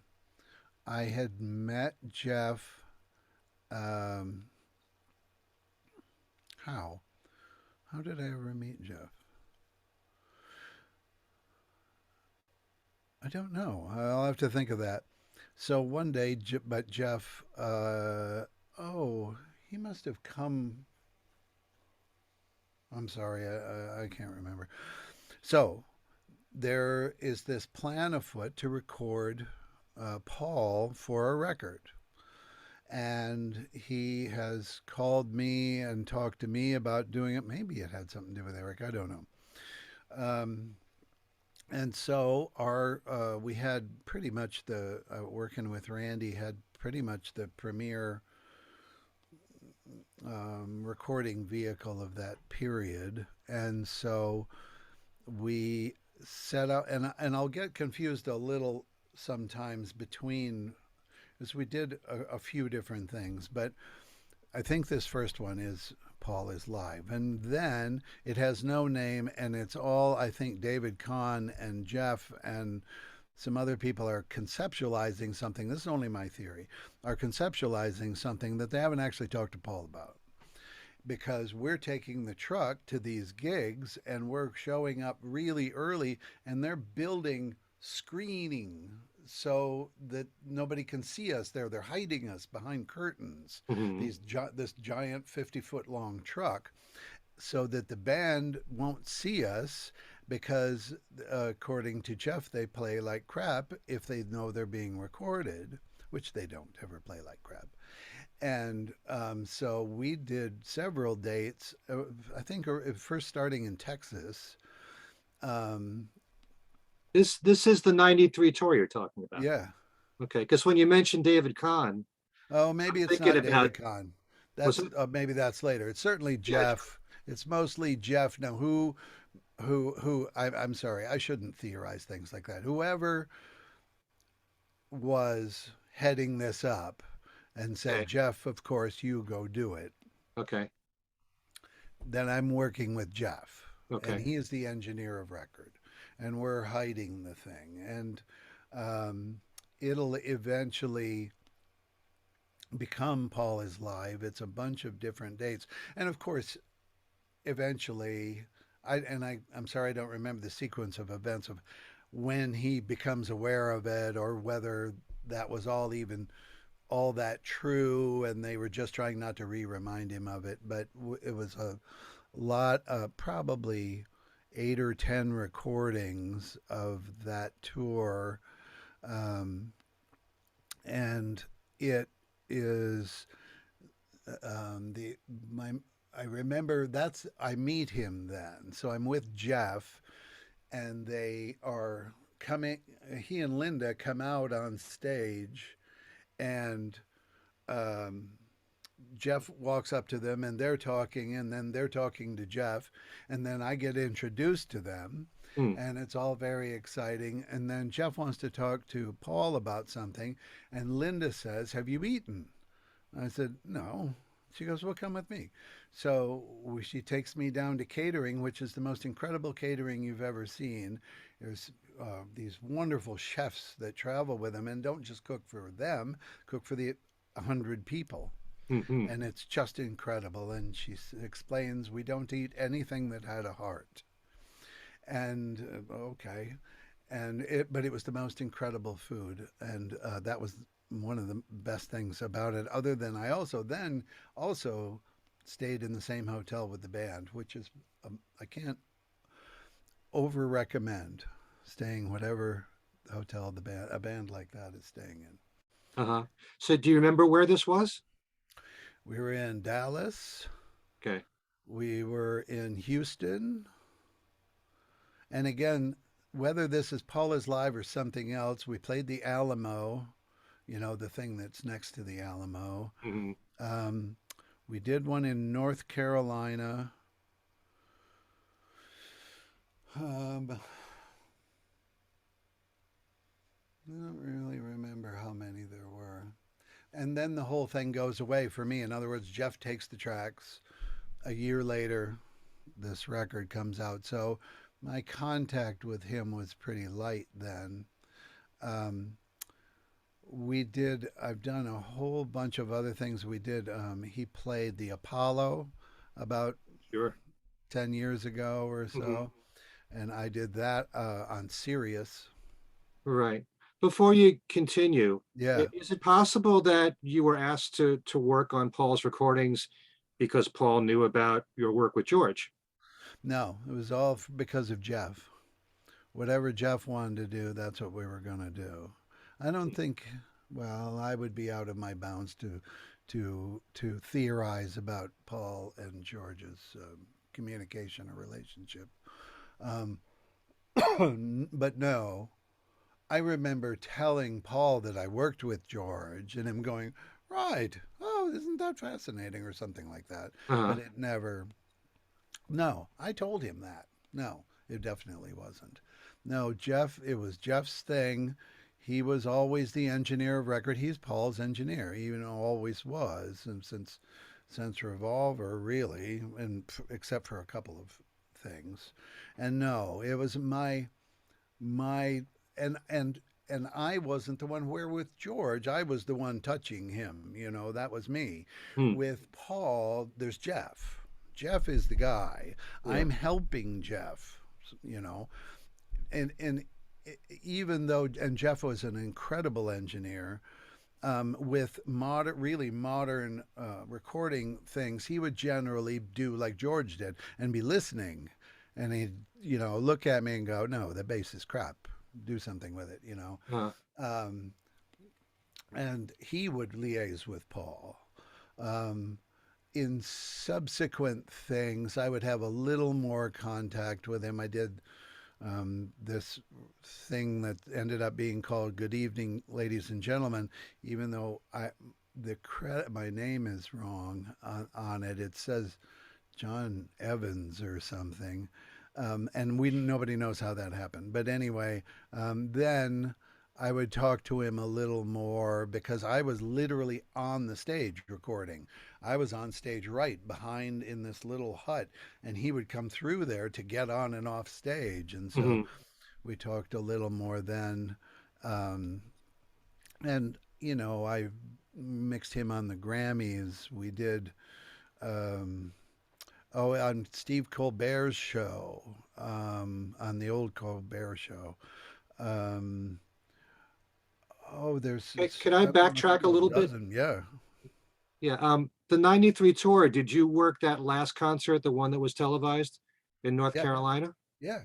I had met Jeff. Um, how? How did I ever meet Jeff? I don't know. I'll have to think of that. So one day, but Jeff, oh, he must have come. I'm sorry, I can't remember. So there is this plan afoot to record Paul for a record. And he has called me and talked to me about doing it. Maybe it had something to do with Eric. I don't know. Um, and so we had pretty much the working with Randy had pretty much the premier recording vehicle of that period, and so we set out, and I'll get confused a little sometimes between, because we did a few different things, but I think this first one is Paul is Live. And then it has no name, and it's all, I think, David Kahn and Jeff and some other people are conceptualizing something. This is only my theory, are conceptualizing something that they haven't actually talked to Paul about. Because we're taking the truck to these gigs and we're showing up really early, and they're building screening so that nobody can see us there. They're hiding us behind curtains. Mhm. This giant 50-foot long truck, so that the band won't see us, because according to Jeff, they play like crap if they know they're being recorded, which they don't ever play like crap. And so we did several dates. I think first starting in Texas. Um, This is the 93 tour you're talking about. yeah. Okay, because when you mentioned David Kahn, Oh, I'm maybe it's thinking not about David Kahn. was That's it? maybe that's later. It's certainly Yeah, Jeff. It's mostly Jeff. Now, who? I'm sorry. I shouldn't theorize things like that. Whoever was heading this up and said, okay, "Jeff, of course, you go do it." okay, Then I'm working with Jeff, and okay. he is the engineer of record, and we're hiding the thing, and um, it'll eventually become Paul is Live. It's a bunch of different dates, and of course, eventually, I'm sorry I don't remember the sequence of events of when he becomes aware of it, or whether that was all even all that true, and they were just trying not to remind him of it. But it was a lot, probably 8 or 10 recordings of that tour, um, and it is the my. I remember I meet him then, so I'm with Geoff, and they are coming. He and Linda come out on stage, and um, Geoff walks up to them, and they're talking, and then they're talking to Geoff, and then I get introduced to them, Hmm. and it's all very exciting. And then Geoff wants to talk to Paul about something, and Linda says, "Have you eaten?" I said, "No." She goes, "Well, come with me." So she takes me down to catering, which is the most incredible catering you've ever seen. There's these wonderful chefs that travel with them and don't just cook for them, cook for the 100 people. Hmm. And it's just incredible. And she explains, we don't eat anything that had a heart. And okay, but it was the most incredible food, and that was one of the best things about it. Other than I also stayed in the same hotel with the band, which is I can't over recommend staying whatever hotel a band like that is staying in. Uh-huh. So do you remember where this was? We were in Dallas. Okay. We were in Houston. And again, whether this is Paula's Live or something else, we played the Alamo, the thing that's next to the Alamo. Hmm. Um, we did one in North Carolina. I don't really remember how many there were. And then the whole thing goes away for me. In other words, Geoff takes the tracks. A year later, this record comes out. So my contact with him was pretty light then. Um, I've done a whole bunch of other things. He played the Apollo about Sure. 10 years ago or Hmm. so, and I did that on Sirius. Right. Before you continue, Yeah. is it possible that you were asked to work on Paul's recordings because Paul knew about your work with George? No, it was all because of Geoff. Whatever Geoff wanted to do, that's what we were going to do. I don't think, well, I would be out of my bounds to theorize about Paul and George's communication or relationship. Um, but no, I remember telling Paul that I worked with George and him going, right, oh, isn't that fascinating or something like that. But Uh-huh. it never, no, I told him that. No, it definitely wasn't. No, Geoff, it was Geoff's thing. He was always the engineer of record. He's Paul's engineer, even always was, and since Revolver, really, and except for a couple of things. And no, it was my and I wasn't the one where with George. I was the one touching him. That was me. Hmm. With Paul, there's Geoff. Geoff is the guy. Yeah. I'm helping Geoff. You know, and even though Geoff was an incredible engineer. With really modern recording things, he would generally do like George did and be listening, and he'd look at me and go, "No, the bass is crap. Do something with it." Uh, Um, and he would liaise with Paul. Um, in subsequent things, I would have a little more contact with him. I did this thing that ended up being called "Good Evening, Ladies and Gentlemen," even though my name is wrong on it. It says John Evans or something, and nobody knows how that happened. But anyway, then I would talk to him a little more because I was literally on the stage recording. I was on stage right behind in this little hut, and he would come through there to get on and off stage. And so mhm. we talked a little more then. Um, and, I mixed him on the Grammys. We did, um, on Steve Colbert's show, on the old Colbert show. Um, Oh, there's Can I backtrack a little bit? Yeah. Yeah, the 93 tour, did you work that last concert, the one that was televised in North Yeah. Carolina? Yeah.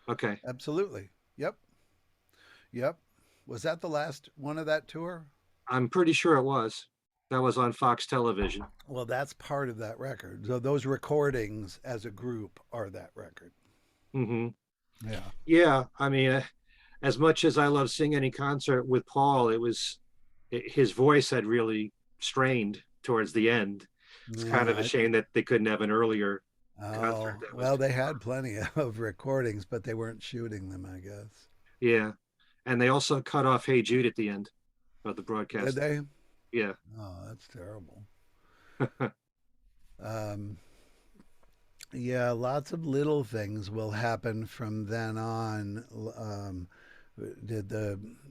Okay, Absolutely. Yep. Yep. Was that the last one of that tour? I'm pretty sure it was. That was on Fox Television. Well, that's part of that record. So those recordings as a group are that record. Hmm. Yeah. Yeah, I mean, as much as I love seeing any concert with Paul, his voice had really strained towards the end. It's kind of a Yeah. shame that they couldn't have an earlier concert Oh, that was well, they tomorrow. had plenty of recordings, but they weren't shooting them, I guess. Yeah, and they also cut off "Hey Jude" at the end of the Did broadcast. they? Yeah. Oh, that's terrible. Um, yeah, lots of little things will happen from then on. Did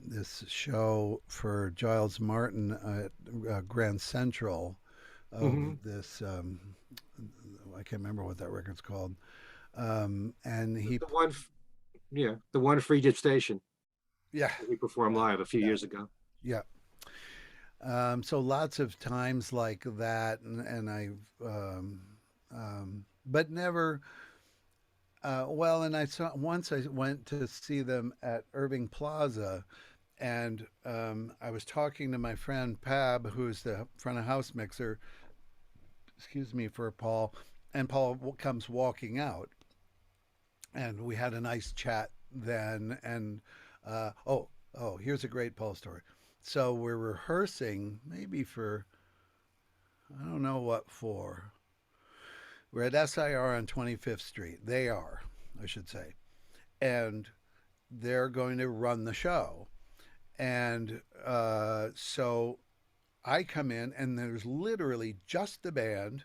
this show for Giles Martin at Grand Central of Hmm. this I can't remember what that record's called. And he The one, yeah, the one for Egypt Station yeah, that we performed yeah, live a few yeah, years ago. yeah. So lots of times like that, and I've but never. Well, and I saw once I went to see them at Irving Plaza, and I was talking to my friend Pab, who's the front of house mixer. Excuse me for Paul, and Paul comes walking out, and we had a nice chat then. And here's a great Paul story. So we're rehearsing, maybe for I don't know what for. We're at SIR on 25th Street. They are, I should say, and they're going to run the show. And so I come in, and there's literally just the band,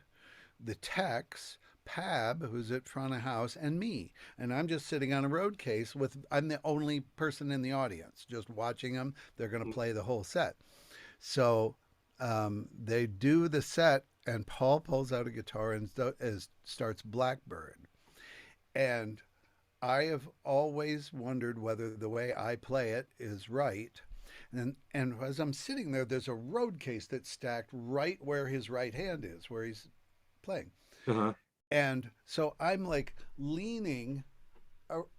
the techs, Pab, who's at front of house, and me. And I'm just sitting on a road case I'm the only person in the audience, just watching them. They're going to play the whole set. So they do the set, and Paul pulls out a guitar and starts Blackbird. And I have always wondered whether the way I play it is right. And as I'm sitting there, there's a road case that's stacked right where his right hand is, where he's playing. Uh-huh. And so I'm like leaning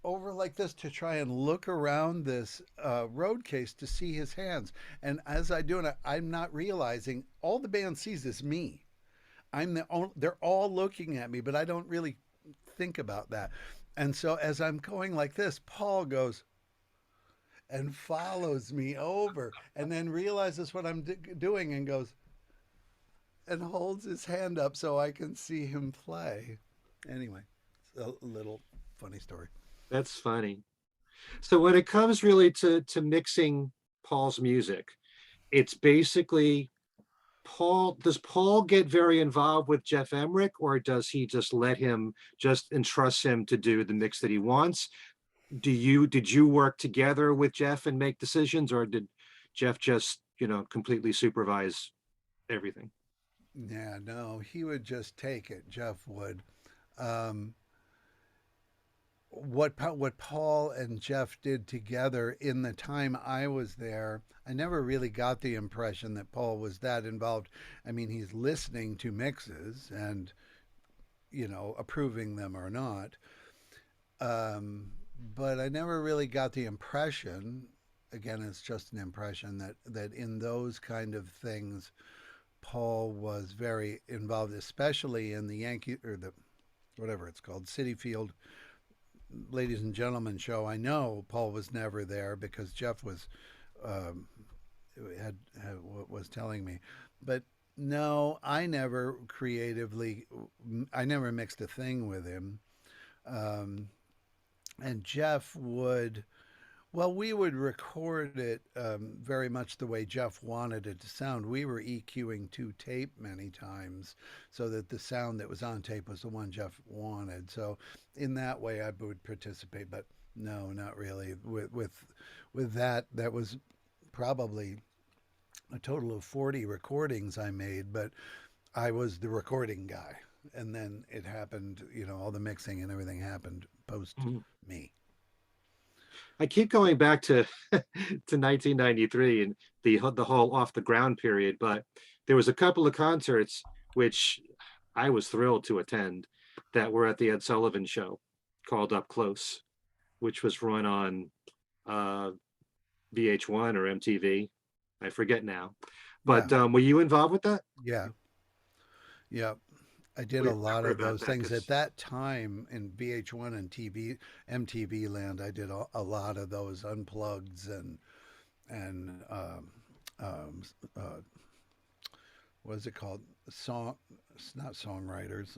over like this to try and look around this road case to see his hands. And as I do it, I'm not realizing all the band sees is me. They're all looking at me, but I don't really think about that. And so as I'm going like this, Paul goes and follows me over and then realizes what I'm doing and goes and holds his hand up so I can see him play. Anyway, it's a little funny story. That's funny. So when it comes really to mixing Paul's music, it's basically Paul. Does Paul get very involved with Geoff Emerick, or does he just let him just entrust him to do the mix that he wants? Did you work together with Geoff and make decisions, or did Geoff just, completely supervise everything? Yeah, no, he would just take it. Geoff would. Um, what Paul and Geoff did together in the time I was there, I never really got the impression that Paul was that involved. I mean, he's listening to mixes and approving them or not. But I never really got the impression. Again, it's just an impression that in those kind of things, Paul was very involved, especially in the Yankee or the whatever it's called, City Field Ladies and Gentlemen show. I know Paul was never there because Geoff was um, was telling me, but no, I never mixed a thing with him. Um, and Geoff would Well, we would record it very much the way Geoff wanted it to sound. We were EQing to tape many times so that the sound that was on tape was the one Geoff wanted. So in that way, I would participate, but no, not really. With that, that was probably a total of 40 recordings I made, but I was the recording guy. And then it happened, all the mixing and everything happened post Mhm. me. I keep going back to to 1993 and the whole off the ground period, but there was a couple of concerts which I was thrilled to attend that were at the Ed Sullivan Show called Up Close, which was run on uh, VH1 or MTV. I forget now. Yeah, But were you involved with that? yeah, yeah. I did We a lot remember of about those that things at because that time in VH1 and MTV land. I did a lot of those unplugs and um, uh, what is it called? Song, it's not songwriters,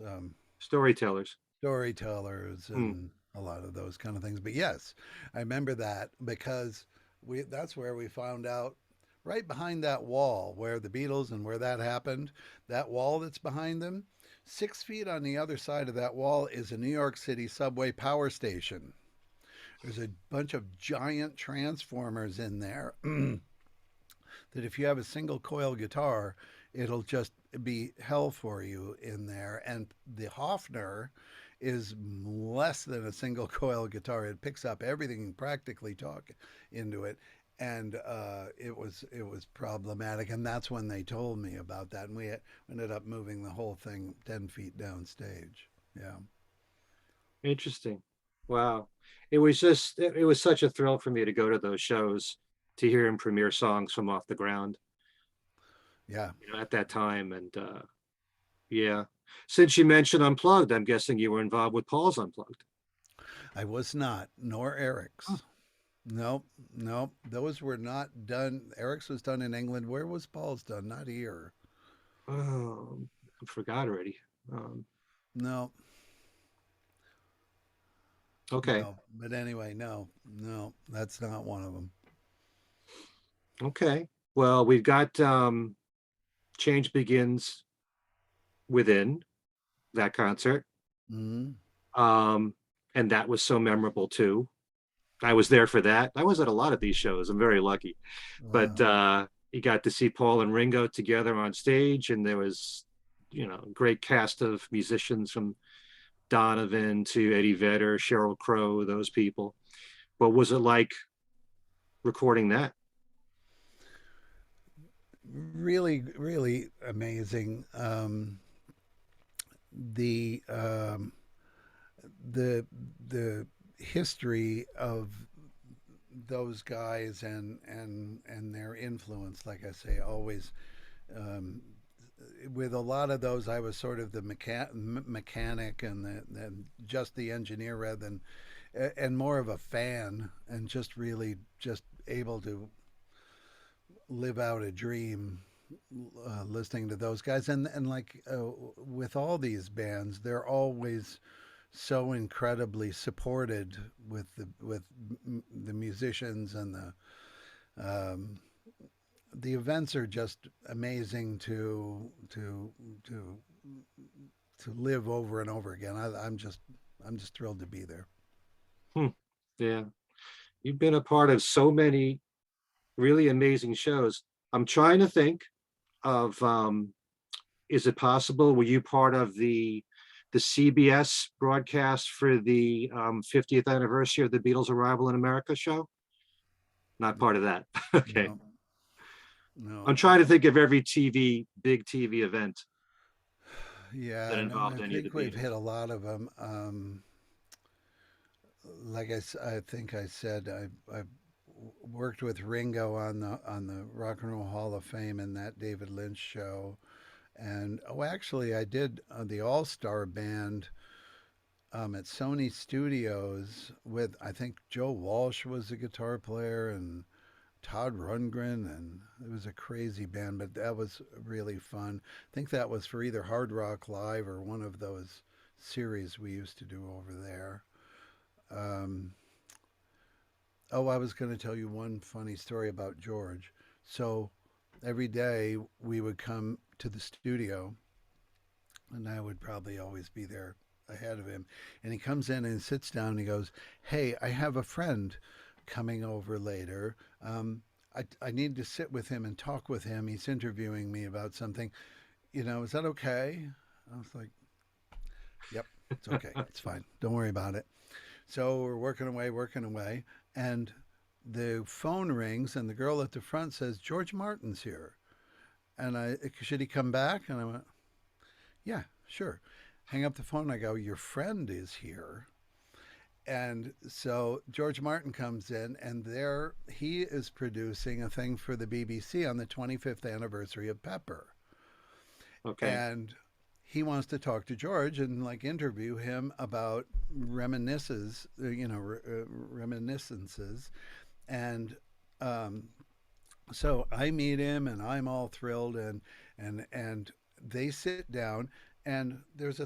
storytellers. storytellers, Hmm. and a lot of those kind of things. But yes, I remember that because we that's where we found out right behind that wall where the Beatles and where that happened, that wall that's behind them, 6 feet on the other side of that wall is a New York City subway power station. There's a bunch of giant transformers in there that if you have a single coil guitar, it'll just be hell for you in there. And the Hofner is less than a single coil guitar. It picks up everything practically talk into it. And it was problematic, and that's when they told me about that, and we ended up moving the whole thing 10 feet downstage. Yeah, Interesting. Wow. It was such a thrill for me to go to those shows to hear him premiere songs from Off the Ground, yeah. at that time. And yeah. Since you mentioned Unplugged, I'm guessing you were involved with Paul's Unplugged. I was not, nor Huh. Eric's. Nope, nope. Those were not done. Eric's was done in England. Where was Paul's done? Not here. Oh, I forgot already. Um, No, okay. no. But anyway, no, no. That's not one of them. Okay. Well, we've got Change Begins Within, that concert. Hmm. Um, and that was so memorable too. I was there for that. I was at a lot of these shows. I'm very lucky. But Wow. you got to see Paul and Ringo together on stage, and there was, a great cast of musicians from Donovan to Eddie Vedder, Sheryl Crow, those people. What was it like recording that? Really, really amazing. The the the history of those guys and their influence, like I say, always um, with a lot of those, I was sort of the mechanic and just the engineer rather than and more of a fan and just really just able to live out a dream listening to those guys and like with all these bands they're always so incredibly supported with the musicians and um, the events are just amazing to live over and over again. I'm just thrilled to be there. Hmm. Yeah, you've been a part of so many really amazing shows. I'm trying to think of is it possible, were you part of the CBS broadcast for the 50th anniversary of the Beatles' arrival in America show? Not part of that. Okay. No, no. I'm trying to think of every big TV event that Yeah, no. involved I any of the think we've Beatles. hit a lot of them. Like I think I said, I worked with Ringo on the Rock and Roll Hall of Fame and that David Lynch show. And oh, actually, I did the All Star Band at Sony Studios with I think Joe Walsh was the guitar player and Todd Rundgren, and it was a crazy band, but that was really fun. I think that was for either Hard Rock Live or one of those series we used to do over there. Um, oh, I was going to tell you one funny story about George. So every day we would come to the studio, and I would probably always be there ahead of him. And he comes in and sits down and he goes, "Hey, I have a friend coming over later. I need to sit with him and talk with him. He's interviewing me about something. Is that okay?" I was like, "Yep, it's okay. It's fine. Don't worry about it." So we're working away, working away. And the phone rings, and the girl at the front says, George Martin's here. And should he come back? And I went, yeah, sure. Hang up the phone. I go, your friend is here. And so George Martin comes in, and there he is producing a thing for the BBC on the 25th anniversary of Pepper. Okay. And he wants to talk to George and like interview him about reminiscences. And so I meet him, and I'm all thrilled, and they sit down, and there's a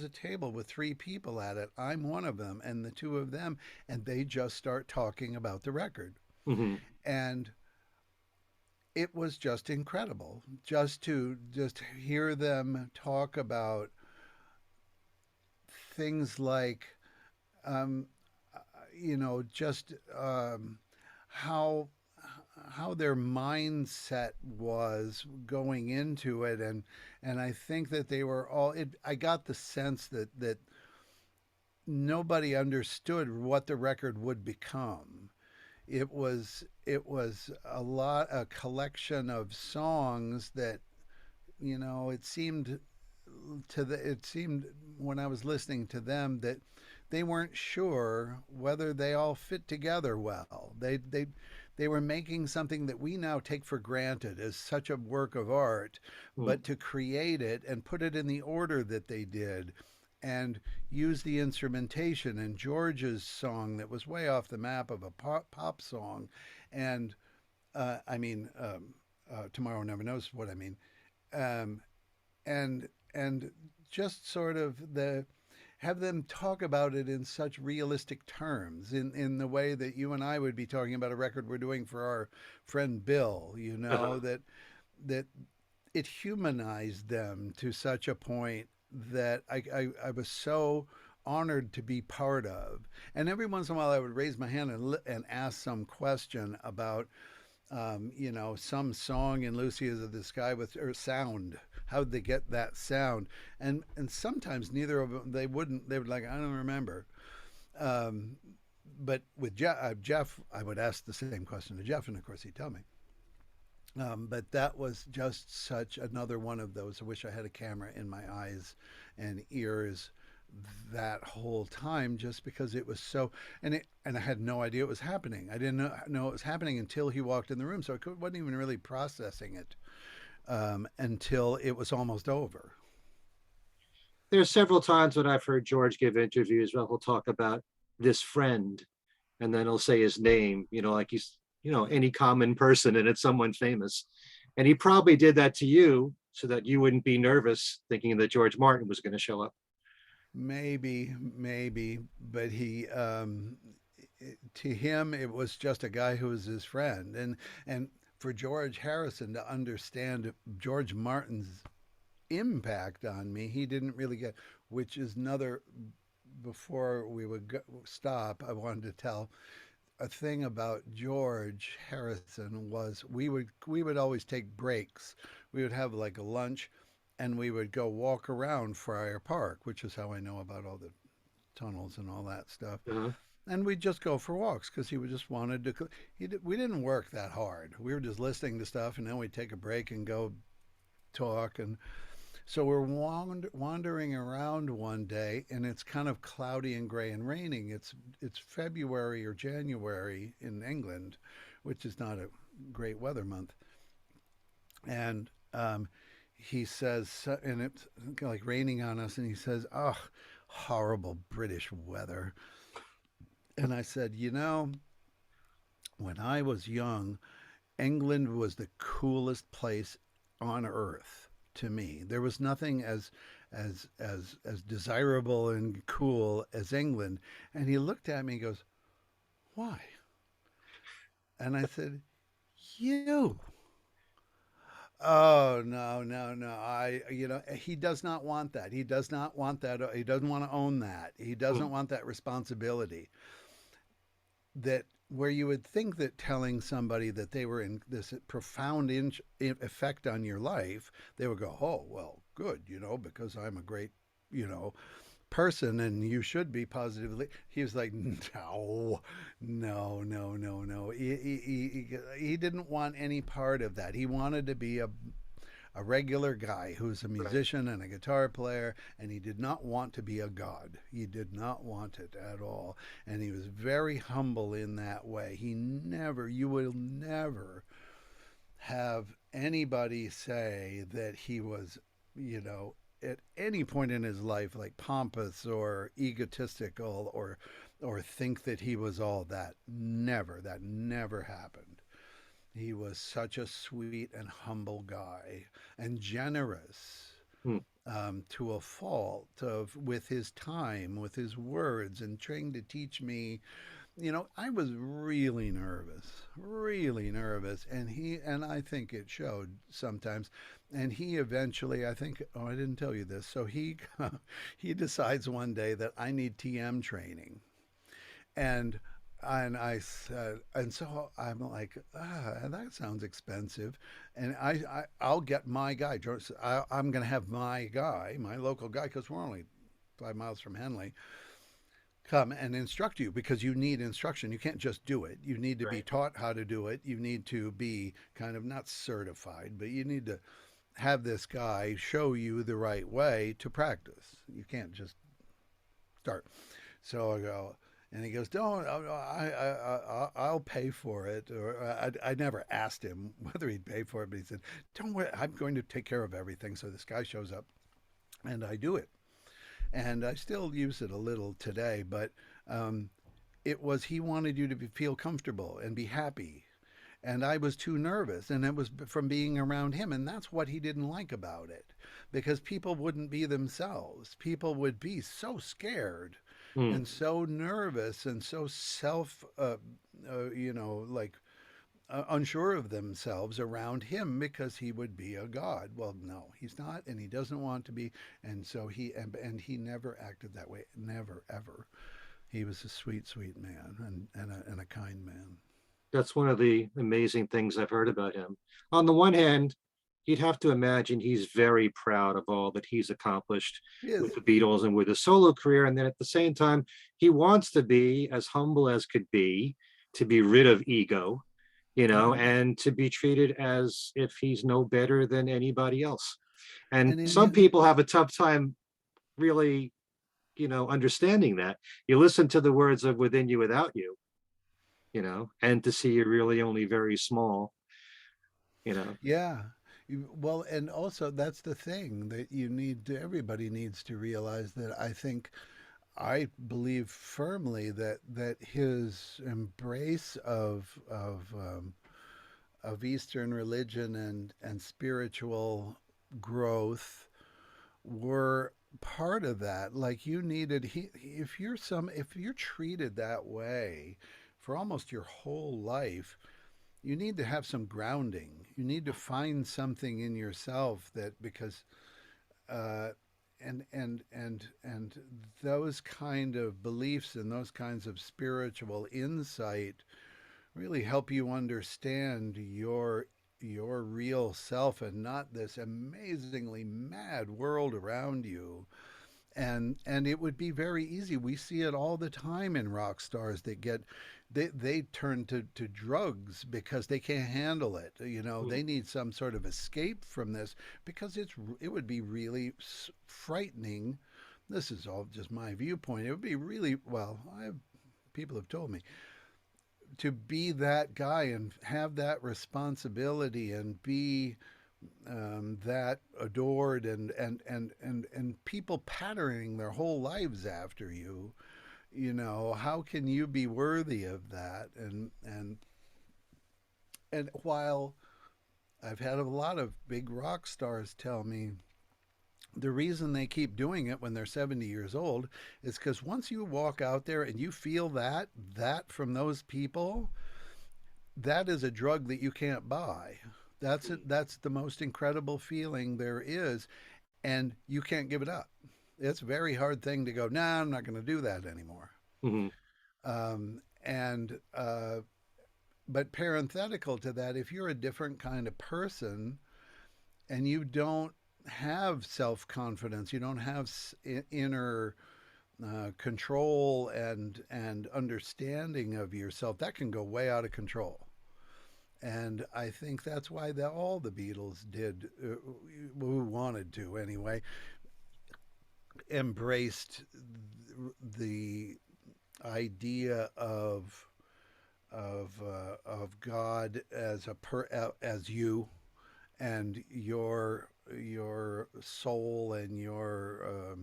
table with three people at it. I'm one of them, and the two of them, and they just start talking about the record. Hmm. And it was just incredible just to just hear them talk about things like um, just how their mindset was going into it, and I think that they were all I got the sense that nobody understood what the record would become. It was a collection of songs that it seemed when I was listening to them that they weren't sure whether they all fit together well. They were making something that we now take for granted as such a work of art, but to create it and put it in the order that they did and use the instrumentation and George's song that was way off the map of a pop song. And Tomorrow Never Knows What I Mean. Um, and just sort of have them talk about it in such realistic terms, in the way that you and I would be talking about a record we're doing for our friend Bill, Uh-huh. that it humanized them to such a point that I was so honored to be part of. And every once in a while I would raise my hand and ask some question about some song in Lucy is of the Sky with or sound. How'd they get that sound? And sometimes neither of them they would like I don't remember. Um, but with Geoff, I would ask the same question to Geoff, and of course he'd tell me. But that was just such another one of those. I wish I had a camera in my eyes and ears that whole time, just because it was so, and I had no idea it was happening. I didn't know it was happening until he walked in the room, so wasn't even really processing it until it was almost over. There's several times when I've heard George give interviews where he'll talk about this friend, and then he'll say his name, like he's, any common person, and it's someone famous. And he probably did that to you so that you wouldn't be nervous thinking that George Martin was going to show up. Maybe, but to him it was just a guy who was his friend, and for George Harrison to understand George Martin's impact on me, he didn't really get, which is another. Before we would stop, I wanted to tell a thing about George Harrison was we would always take breaks. We would have like a lunch, and we would go walk around Friar Park, which is how I know about all the tunnels and all that stuff. Uh-huh. And we'd just go for walks because he just wanted to. We didn't work that hard. We were just listening to stuff, and then we'd take a break and go talk. And so we're wandering around one day, and it's kind of cloudy and gray and raining. It's February or January in England, which is not a great weather month. And he says, and it's like raining on us, and he says, "Oh, horrible British weather." And I said, when I was young, England was the coolest place on earth to me. There was nothing as desirable and cool as England. And he looked at me and goes, "Why?" And I said, "You." Oh, no, no, no. He does not want that. He does not want that. He doesn't want to own that. He doesn't Hmm. want that responsibility. That where you would think that telling somebody that they were in this profound effect on your life, they would go, "Oh, well, good, because I'm a great, you know, person and you should be positively. He was like, no, no, no, no, no. He didn't want any part of that. He wanted to be a regular guy who's a Right. musician and a guitar player, and he did not want to be a god. He did not want it at all. And he was very humble in that way. You will never have anybody say that he was, you know, at any point in his life like pompous or egotistical or think that he was all that. Never. That never happened. He was such a sweet and humble guy and generous, Hmm. to a fault of with his time, with his words, and trying to teach me. I was really nervous, and I think it showed sometimes. And he eventually, I think, oh, I didn't tell you this. So he he decides one day that I need TM training, and I said, and so I'm like, that sounds expensive, and I'll get my guy. I'm going to have my guy, my local guy, because we're only 5 miles from Henley, come and instruct you because you need instruction. You can't just do it. You need to be Right. taught how to do it. You need to be kind of not certified, but you need to have this guy show you the right way to practice. You can't just start. So I go, and he goes, "Don't. I'll pay for it." Or I never asked him whether he'd pay for it, but he said, "Don't worry. I'm going to take care of everything." So this guy shows up, and I do it, and I still use it a little today. But it was he wanted you to feel comfortable and be happy, and I was too nervous, and it was from being around him, and that's what he didn't like about it, because people wouldn't be themselves. People would be so scared Hmm. and so nervous and so self, like unsure of themselves around him because he would be a god. Well, no, he's not, and he doesn't want to be, and so and he never acted that way, never ever. He was a sweet, sweet man and a kind man. That's one of the amazing things I've heard about him. On the one hand, you'd have to imagine he's very proud of all that he's accomplished He is. with the Beatles and with his solo career. And then at the same time, he wants to be as humble as could be, to be rid of ego, Yeah. and to be treated as if he's no better than anybody else. And And in some his, people have a tough time really, understanding that. You listen to the words of Within You, Without You, and to see you're really only very small, you know. yeah. Well, and also that's the thing that everybody needs to realize that I believe firmly that his embrace of Eastern religion and spiritual growth were part of that. Like you needed if you're treated that way for almost your whole life, you need to have some grounding. You need to find something in yourself that because uh, and those kind of beliefs and those kinds of spiritual insight really help you understand your real self and not this amazingly mad world around you. And it would be very easy. We see it all the time in rock stars that they turn to drugs because they can't handle it. Mm. They need some sort of escape from this because it would be really frightening. This is all just my viewpoint. It would be really well. People have told me to be that guy and have that responsibility and be that adored and people patterning their whole lives after you. How can you be worthy of that? And while I've had a lot of big rock stars tell me the reason they keep doing it when they're 70 years old is because once you walk out there and you feel that from those people, that is a drug that you can't buy. That's the most incredible feeling there is, and you can't give it up. It's a very hard thing to go, nah, I'm not going to do that anymore. Mhm. And but parenthetical to that, if you're a different kind of person and you don't have self confidence, you don't have inner control and understanding of yourself, that can go way out of control. And I think that's why all the Beatles did, who wanted to anyway, embraced the idea of God as as you, and your soul and your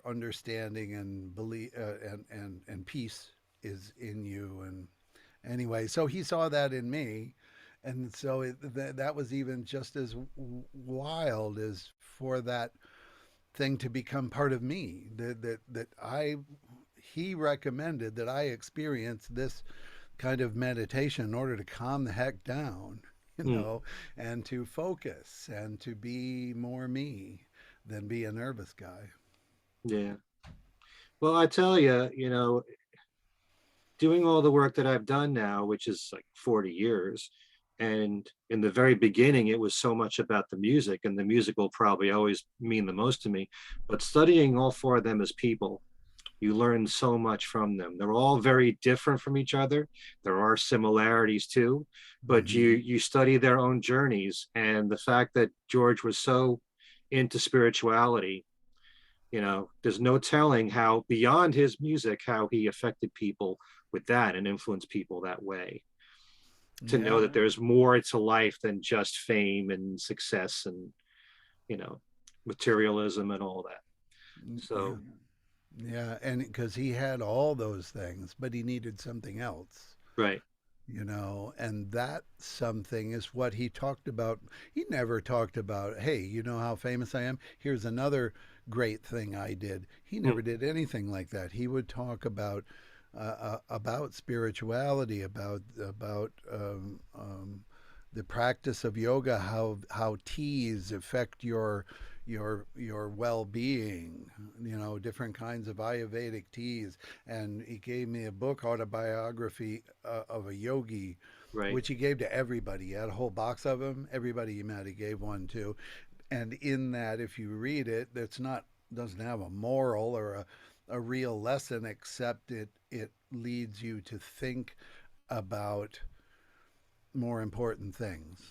understanding and belief, and peace is in you. And anyway, so he saw that in me, and so that was even just as wild as for that thing to become part of me. That I He recommended that I experience this kind of meditation in order to calm the heck down, Hmm. and to focus and to be more me than be a nervous guy. Yeah. Well, I tell you, doing all the work that I've done now, which is like 40 years, and in the very beginning, it was so much about the music, and the music will probably always mean the most to me. But studying all four of them as people, you learn so much from them. They're all very different from each other. There are similarities too, but you Mm-hmm. you study their own journeys, and the fact that George was so into spirituality, there's no telling how beyond his music how he affected people with that and influenced people that way. To know Yeah. that there's more to life than just fame and success and you know materialism and all that. Yeah. So Yeah. And because he had all those things, but he needed something else. right. And that something is what he talked about. He never talked about, hey, you know how famous I am? Here's another great thing I did. He Mm, never did anything like that. He would talk about spirituality, about the practice of yoga, how teas affect your well-being, different kinds of Ayurvedic teas. And he gave me a book, autobiography of a yogi, right. which he gave to everybody. He had a whole box of them. Everybody he met, he gave one to. And in that, if you read it, it's not doesn't have a moral or a real lesson, except it leads you to think about more important things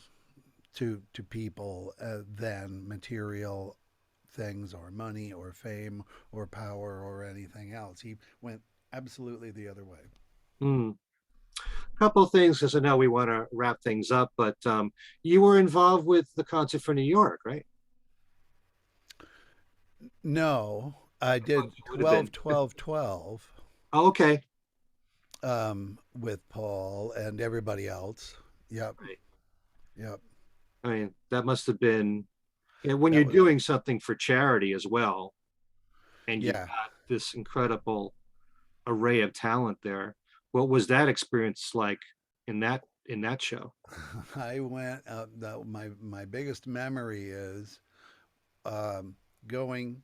to people than material things or money or fame or power or anything else. He went absolutely the other way. Mm. Couple of things because I know we want to wrap things up, but you were involved with the concert for New York, right? No, I Well, did you would have been. 12, 12, 12 Oh, okay. with Paul and everybody else. Yep, Right. yep. I mean, that must have been, when you're That was, doing something for charity as well, and you've yeah. got this incredible array of talent there. What was that experience like in that show? I went, my biggest memory is um, going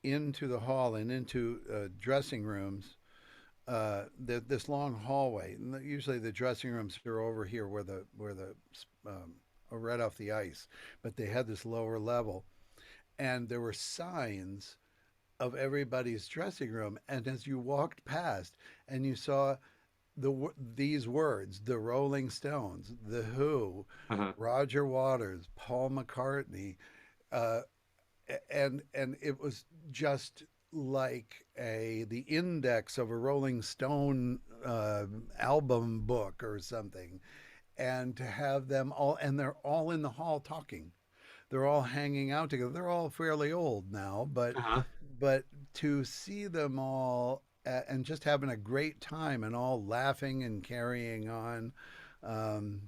into the hall and into dressing rooms, this long hallway. Usually the dressing rooms are over here where the are right off the ice, but they had this lower level, and there were signs of everybody's dressing room. And as you walked past, and you saw these words: the Rolling Stones, the Who, Uh-huh. Roger Waters, Paul McCartney, uh, and it was just like the index of a Rolling Stone album book or something. And to have them all, and they're all in the hall talking. They're all hanging out together. They're all fairly old now, Uh-huh. but to see them all and just having a great time and all laughing and carrying on, um,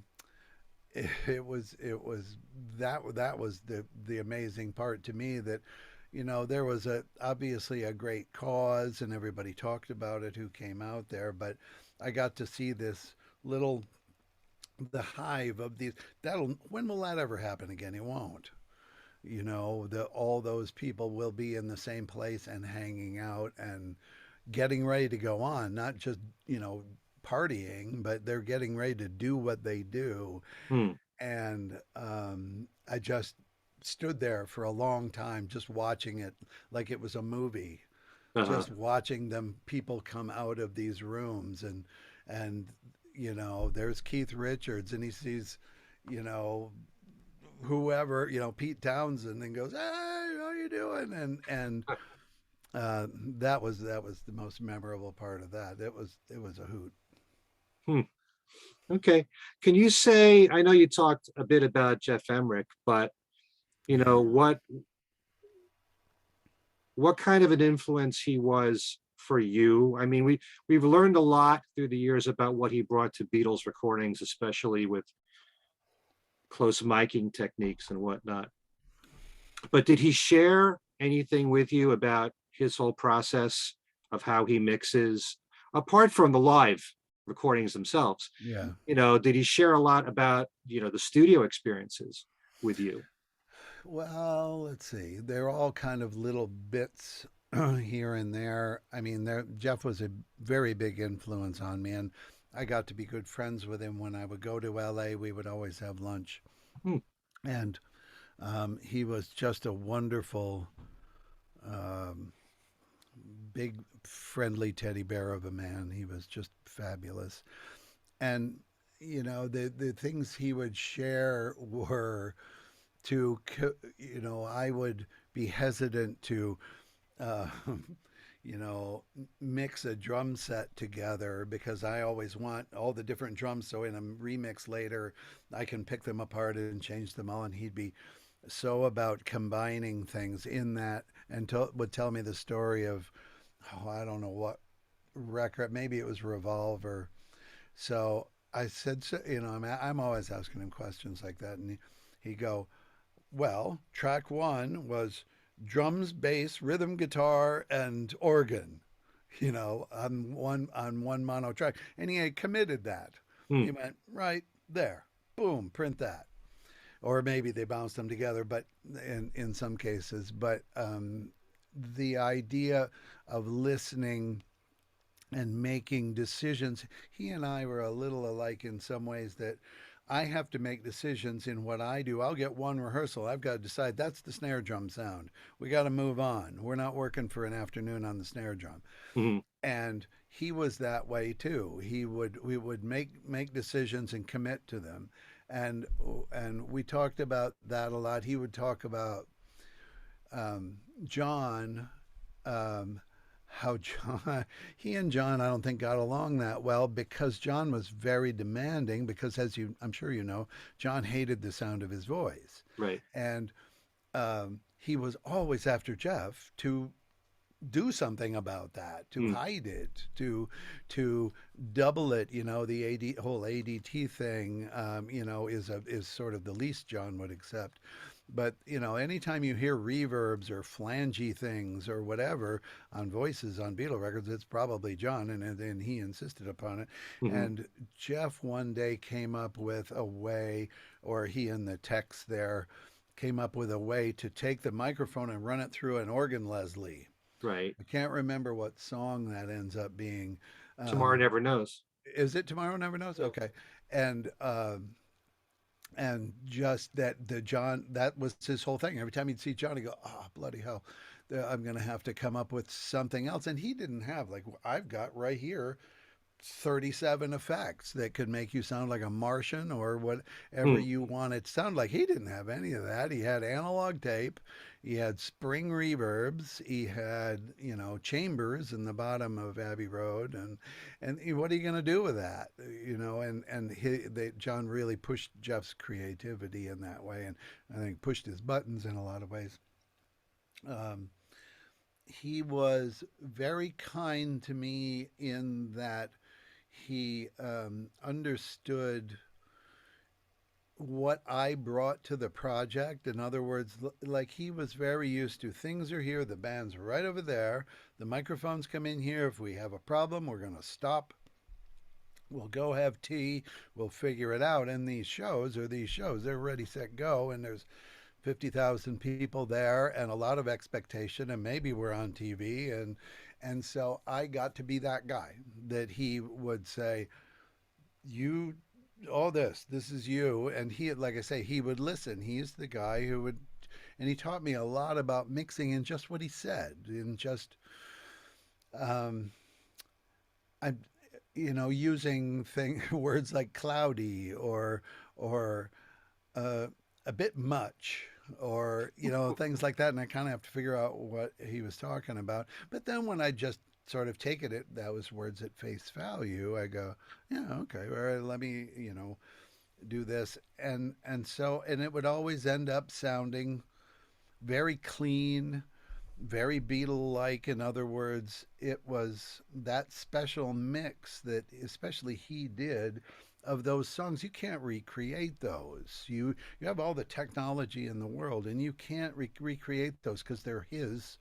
it was that was the amazing part to me. That there was obviously a great cause and everybody talked about it who came out there, but I got to see this little the hive of these. That'll When will that ever happen again? It won't. All those people will be in the same place and hanging out and getting ready to go on, not just partying, but they're getting ready to do what they do. Hmm. And I just stood there for a long time just watching it like it was a movie, Uh-huh. just watching them people come out of these rooms and there's Keith Richards and he sees you know whoever Pete Townsend and goes, hey, how you doing? And that was the most memorable part of that. It was a hoot. Hmm. Okay. Can you say, I know you talked a bit about Geoff Emerick, but Yeah. what kind of an influence he was for you? I mean, we've learned a lot through the years about what he brought to Beatles recordings, especially with close miking techniques and whatnot. But did he share anything with you about his whole process of how he mixes, apart from the live recordings themselves? Yeah. Did he share a lot about, the studio experiences with you? Well, let's see. They're all kind of little bits here and there. I mean, Jeff was a very big influence on me, and I got to be good friends with him when I would go to LA. We would always have lunch, Hmm. and he was just a wonderful, um, big, friendly teddy bear of a man. He was just fabulous, and the things he would share were I would be hesitant to uh, you know mix a drum set together because I always want all the different drums so in a remix later I can pick them apart and change them all, and he'd be so about combining things in that and would tell me the story of, oh, I don't know what record, maybe it was Revolver. So I said, so, I'm always asking him questions like that, and he'd go, well, track one was drums, bass, rhythm guitar, and organ, on one mono track. And he had committed that. Hmm. He went, right there, boom, print that. Or maybe they bounced them together, but in some cases. But the idea of listening and making decisions. He and I were a little alike in some ways that I have to make decisions in what I do. I'll get one rehearsal. I've got to decide that's the snare drum sound. We got to move on. We're not working for an afternoon on the snare drum. Mhm. And he was that way too. We would make decisions and commit to them. And and we talked about that a lot. He would talk about John, um, how John, he and John, I don't think got along that well because John was very demanding. Because I'm sure John hated the sound of his voice, Right. and he was always after Jeff to do something about that, to Hmm. hide it, to double it. The whole ADT thing, is sort of the least John would accept. But anytime you hear reverbs or flangey things or whatever on voices on Beatle records, it's probably John, and he insisted upon it. Mhm. And Jeff one day came up with a way, or he and the techs there came up with a way to take the microphone and run it through an organ Leslie. Right. I can't remember what song that ends up being. Tomorrow Um, never knows. is it Tomorrow Never Knows? Yeah. Okay, and just that the John, that was his whole thing. Every time he'd see John, he'd go, "Oh, bloody hell, I'm going to have to come up with something else." And he didn't have, like I've got right here, 37 effects that could make you sound like a Martian or whatever Hmm. you wanted to sound like. He didn't have any of that. He had analog tape, he had spring reverbs, he had, chambers in the bottom of Abbey Road, and what are you going to do with that? John really pushed Jeff's creativity in that way, and I think pushed his buttons in a lot of ways. Um, he was very kind to me in that he understood what I brought to the project. In other words, like he was very used to things are here, the band's right over there, the microphones come in here. If we have a problem, we're going to stop. We'll go have tea. We'll figure it out. And these shows, they're ready, set, go. And there's 50,000 people there and a lot of expectation, and maybe we're on TV, and so I got to be that guy that he would say, you, all this is you. And he, like I say, he would listen. He's the guy who would and he taught me a lot about mixing and just what he said, and just um, I, using words like cloudy or uh, a bit much, or things like that, and I kind of have to figure out what he was talking about. But then when I just sort of take it, that was words at face value, I go, yeah, okay, all right, let me do this, and it would always end up sounding very clean, very Beatle like. In other words, it was that special mix that especially he did of those songs. You can't recreate those. You have all the technology in the world, and you can't recreate those because they're his.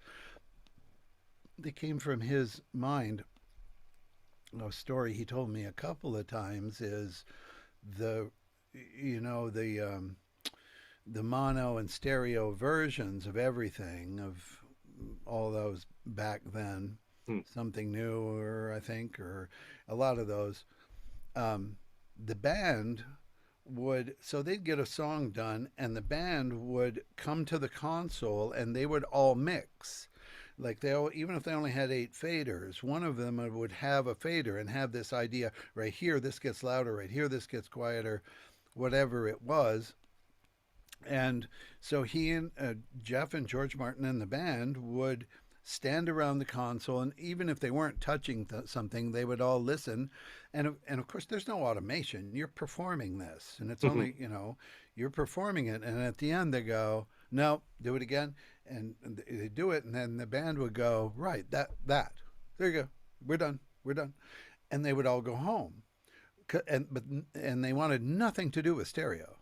They came from his mind. A story he told me a couple of times is the the mono and stereo versions of everything, of all those back then. Hmm. Something newer, I think, or a lot of those. The band would, so they'd get a song done, and the band would come to the console and they would all mix. Like even if they only had 8 faders, one of them would have a fader and have this idea: right here this gets louder, right here this gets quieter, whatever it was. And so he and Geoff and George Martin and the band would stand around the console, and even if they weren't touching something, they would all listen. And of course, there's no automation. You're performing this, and it's only you're performing it. And at the end, they go, "No, do it again," and they do it, and then the band would go, "Right, that there you go, we're done, we're done," and they would all go home. And they wanted nothing to do with stereo.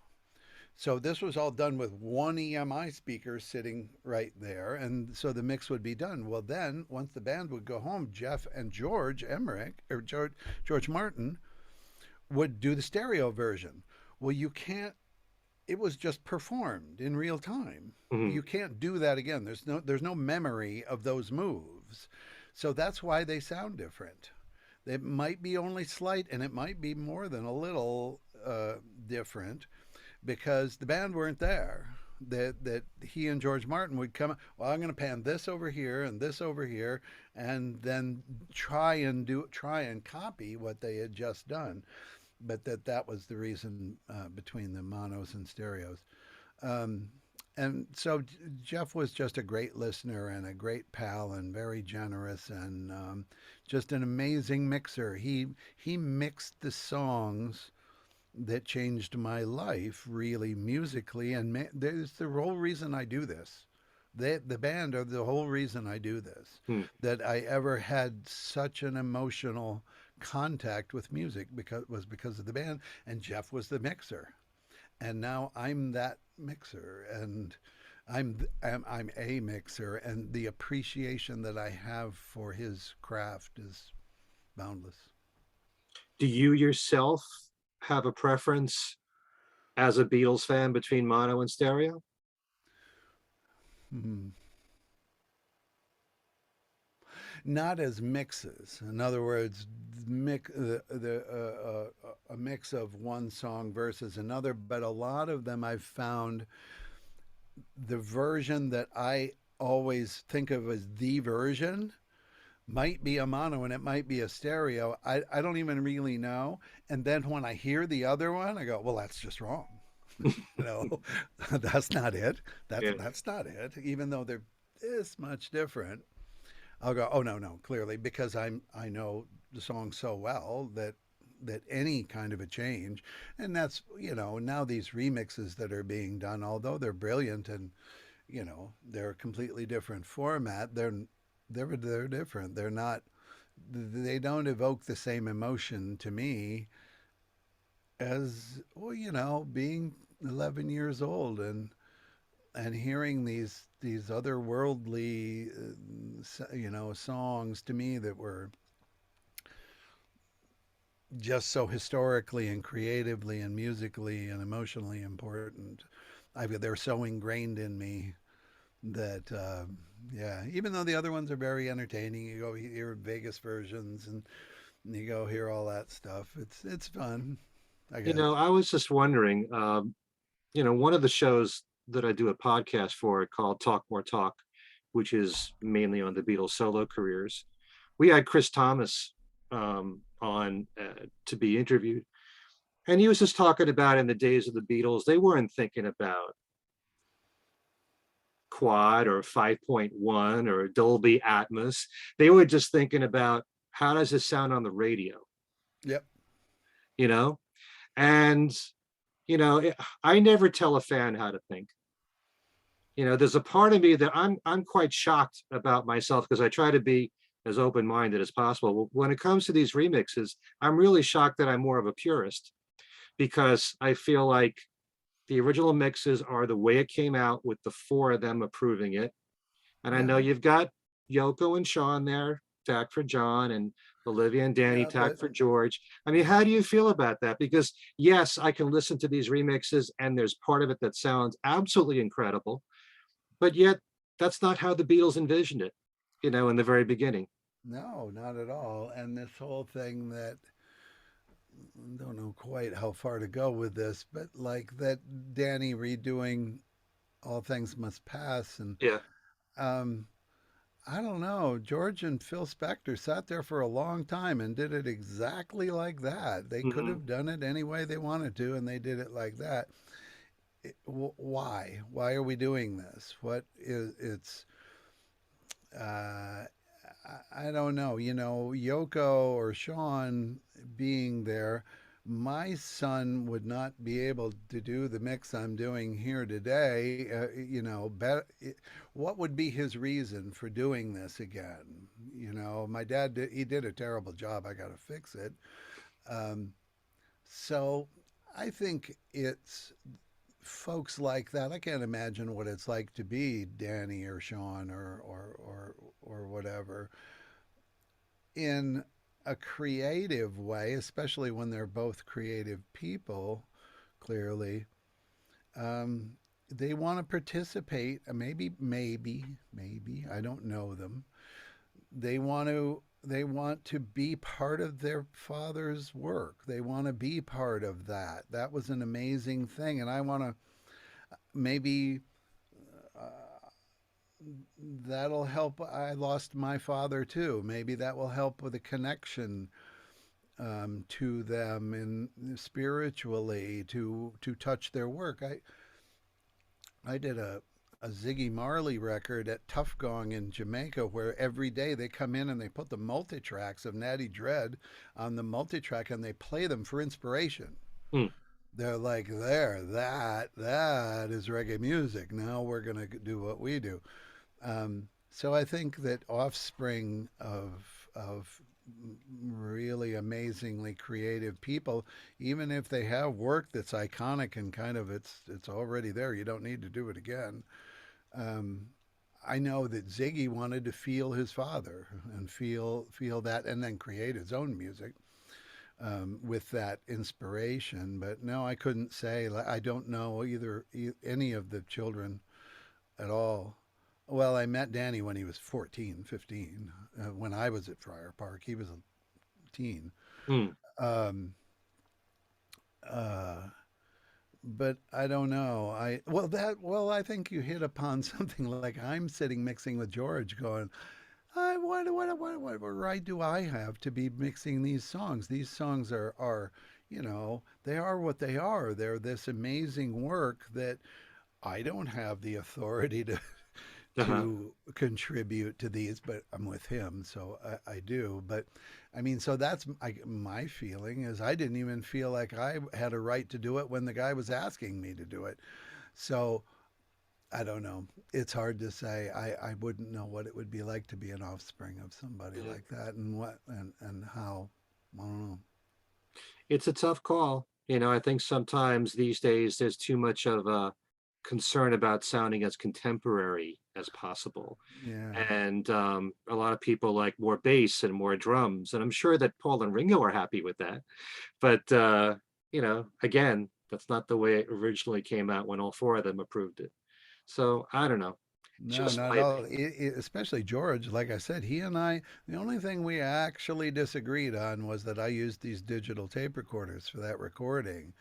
So this was all done with one EMI speaker sitting right there, and so the mix would be done. Well, then once the band would go home, Geoff and George Emerick, or George Martin, would do the stereo version. Well, you can't. It was just performed in real time. Mhm. You can't do that again. There's no memory of those moves, so that's why they sound different. It might be only slight, and it might be more than a little different, because the band weren't there. That he and George Martin would come. Well, I'm going to pan this over here and this over here, and then try and copy what they had just done. But that was the reason between the monos and stereos. Um, and so Geoff was just a great listener and a great pal and very generous, and just an amazing mixer. He mixed the songs that changed my life really musically, and there's the whole reason I do this. The band are the whole reason I do this. Hmm. That I ever had such an emotional contact with music because of the band, and Geoff was the mixer, and now I'm that mixer, and I'm a mixer, and the appreciation that I have for his craft is boundless. Do you yourself have a preference as a Beatles fan between mono and stereo? Hmm. Not as mixes. In other words, a mix of one song versus another, but a lot of them I've found the version that I always think of as the version might be a mono and it might be a stereo. I don't even really know. And then when I hear the other one, I go, well, that's just wrong. That's not it. Yeah. That's not it. Even though they're this much different, I'll go, oh no, clearly, because I know the song so well that any kind of a change, and that's now these remixes that are being done, although they're brilliant and they're a completely different format, they're different. They're not. They don't evoke the same emotion to me as, well, being 11 years old and hearing these otherworldly songs to me that were just so historically and creatively and musically and emotionally important. They're so ingrained in me that yeah, even though the other ones are very entertaining, you go hear Vegas versions and you go hear all that stuff. It's fun, I guess. I was just wondering, one of the shows that I do a podcast for called Talk More Talk, which is mainly on the Beatles solo careers. We had Chris Thomas on to be interviewed, and he was just talking about in the days of the Beatles, they weren't thinking about quad or 5.1 or Dolby Atmos. They were just thinking about how does it sound on the radio, Yep. you know? And, I never tell a fan how to think. There's a part of me that I'm quite shocked about myself because I try to be as open-minded as possible. When it comes to these remixes, I'm really shocked that I'm more of a purist because I feel like the original mixes are the way it came out with the four of them approving it. And I know Yeah. you've got Yoko and Sean there, tack for John, and Olivia and Danny, Yeah. tack for George. I mean, how do you feel about that? Because yes, I can listen to these remixes and there's part of it that sounds absolutely incredible, but yet that's not how the Beatles envisioned it, in the very beginning. No, not at all. And this whole thing that don't know quite how far to go with this, but like that Danny redoing All Things Must Pass and Yeah. um I don't know. George and Phil Spector sat there for a long time and did it exactly like that. They could Hmm. have done it any way they wanted to, and they did it like that. Why? Why are we doing this? What is it's? Uh, I don't know. Yoko or Sean being there, my son would not be able to do the mix I'm doing here today. What would be his reason for doing this again? My dad he did a terrible job. I got to fix it. Um, so I think it's folks like that. I can't imagine what it's like to be Danny or Sean or whatever in a creative way, especially when they're both creative people, clearly, um, they want to participate. Maybe I don't know them. They want to be part of their father's work. They want to be part of that. That was an amazing thing, and I want to maybe uh, that'll help. I lost my father too. Maybe that will help with a connection to them and spiritually to touch their work. I did a Ziggy Marley record at Tough Gong in Jamaica where every day they come in and they put the multi-tracks of Natty Dread on the multi-track and they play them for inspiration. Hmm. They're like, that is reggae music. Now we're gonna do what we do. So I think that offspring of really amazingly creative people, even if they have work that's iconic and kind of it's already there, you don't need to do it again. Um, I know that Ziggy wanted to feel his father and feel that, and then create his own music with that inspiration. But no, I couldn't say. I don't know any of the children at all. Well, I met Danny when he was 14, 15. When I was at Friar Park, he was a teen. Hmm. Um, uh, but I don't know. I think you hit upon something like I'm sitting mixing with George, going, what right do I have to be mixing these songs? These songs they are what they are. They're this amazing work that I don't have the authority to Uh-huh. contribute to these, but I'm with him, so I do. But I mean, so that's my feeling is I didn't even feel like I had a right to do it when the guy was asking me to do it. So I don't know. It's hard to say. I wouldn't know what it would be like to be an offspring of somebody Yeah. like that and what and how. I don't know. It's a tough call. I think sometimes these days there's too much of a concern about sounding as contemporary as possible. Yeah. And a lot of people like more bass and more drums. And I'm sure that Paul and Ringo are happy with that. But, again, that's not the way it originally came out when all four of them approved it. So I don't know. No, Just not my at all. opinion. Especially George, like I said, he and I, the only thing we actually disagreed on was that I used these digital tape recorders for that recording.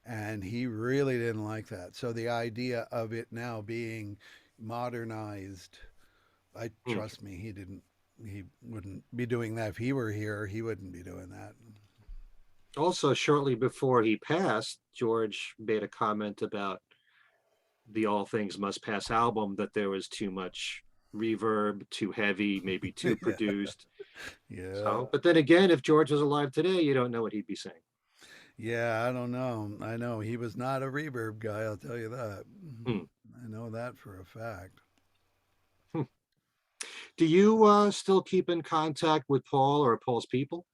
and he really didn't like that. So the idea of it now being modernized, I Hmm. trust me, he wouldn't be doing that if he were here. He wouldn't be doing that. Also, shortly before he passed, George made a comment about the All Things Must Pass album, that there was too much reverb, too heavy, maybe too Yeah, produced. yeah, So, but then again, if George was alive today, you don't know what he'd be saying. yeah. I don't know. I know he was not a reverb guy. I'll tell you that. Hmm. I know that for a fact. Hmm. Do you still keep in contact with Paul or Paul's people?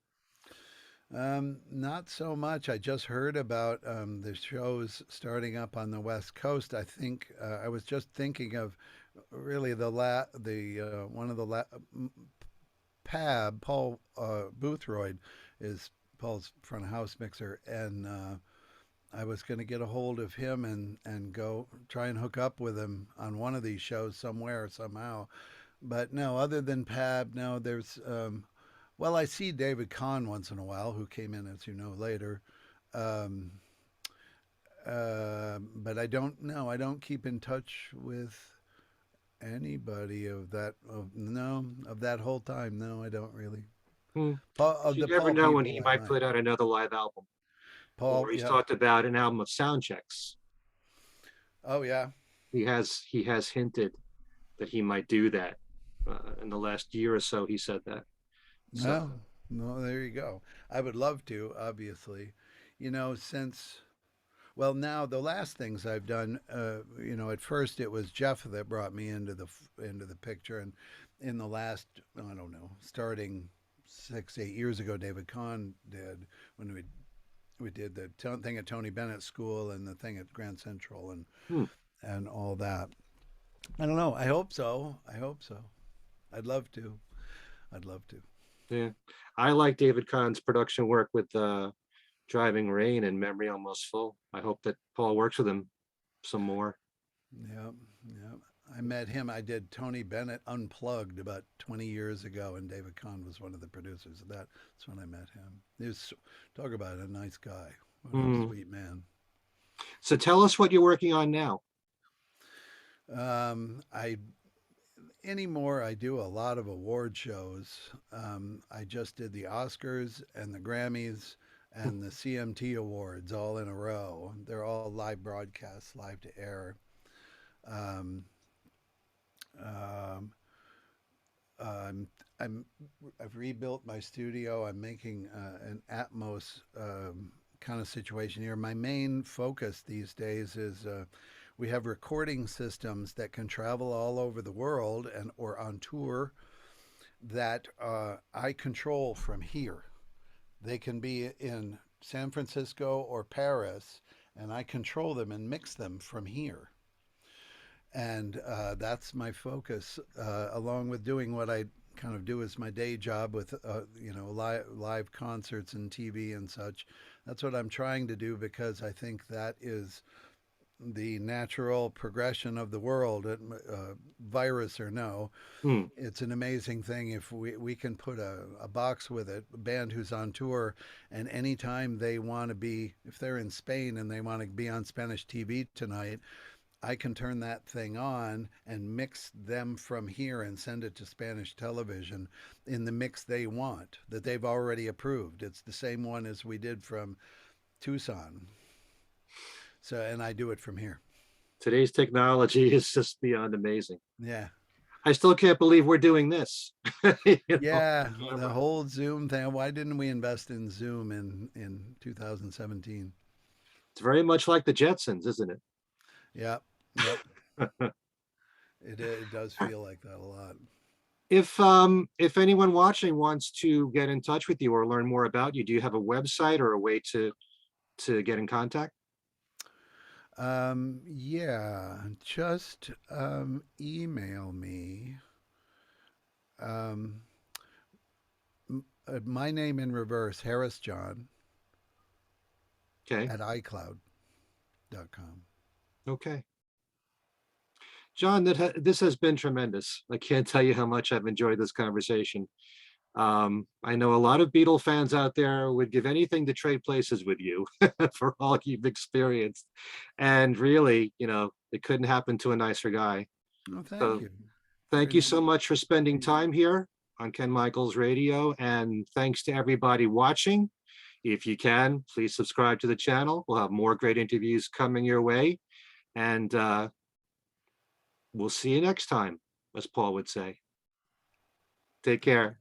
Not so much. I just heard about the shows starting up on the West Coast. I think I was just thinking of really the one of the Pab Paul Boothroyd is Paul's front of house mixer, and I was going to get a hold of him and go try and hook up with him on one of these shows somewhere somehow. But no, other than Pab, no, there's well, I see David Kahn once in a while, who came in, as you know, later. Um, but I don't know. I don't keep in touch with anybody of that. No, of that whole time. No, I don't really. Hmm. Of You the never Paul know when he people, I might might. put out another live album, Paul, or he's yeah. talked about an album of sound checks. Oh, yeah. He has hinted that he might do that. In the last year or so, he said that. So, No, no, there you go. I would love to, obviously. Since well, now the last things I've done, at first it was Jeff that brought me into the picture, and in the last, I don't know, starting 6, 8 years ago, David Kahn did when we did the thing at Tony Bennett School and the thing at Grand Central hmm, and all that. I don't know. I hope so. I hope so. I'd love to. I'd love to. yeah, I like David Kahn's production work with Driving Rain and Memory Almost Full. I hope that Paul works with him some more. Yeah, yeah. I met him. I did Tony Bennett Unplugged about 20 years ago, and David Kahn was one of the producers of that. That's when I met him. He was, talk about a nice guy. What a Hmm. sweet man. So tell us what you're working on now. I anymore. I do a lot of award shows. I just did the Oscars and the Grammys and the CMT Awards all in a row. They're all live broadcasts, live to air. Um, um, I'm I'm I've rebuilt my studio. I'm making an Atmos kind of situation here. My main focus these days is we have recording systems that can travel all over the world and or on tour that I control from here. They can be in San Francisco or Paris, and I control them and mix them from here. And that's my focus, along with doing what I kind of do as my day job with live concerts and TV and such. That's what I'm trying to do because I think that is the natural progression of the world, virus or no. Hmm. It's an amazing thing if we can put a box with it, a band who's on tour, and anytime they want to be, if they're in Spain and they want to be on Spanish TV tonight, I can turn that thing on and mix them from here and send it to Spanish television in the mix they want that they've already approved. It's the same one as we did from Tucson. So, and I do it from here. Today's technology is just beyond amazing. Yeah. I still can't believe we're doing this. The Yeah. The camera. whole Zoom thing. Why didn't we invest in Zoom in 2017? It's very much like the Jetsons, isn't it? Yep. Yep. It does feel like that a lot. If anyone watching wants to get in touch with you or learn more about you, do you have a website or a way to get in contact? Yeah, just email me. Um, my name in reverse, Harris John Okay. at iCloud.com. Okay. John, this has been tremendous. I can't tell you how much I've enjoyed this conversation. I know a lot of Beatle fans out there would give anything to trade places with you for all you've experienced. And really, it couldn't happen to a nicer guy. Oh, thank So you. thank Very you nice. so much for spending time here on Ken Michaels Radio. And thanks to everybody watching. If you can, please subscribe to the channel. We'll have more great interviews coming your way. And we'll see you next time, as Paul would say. Take care.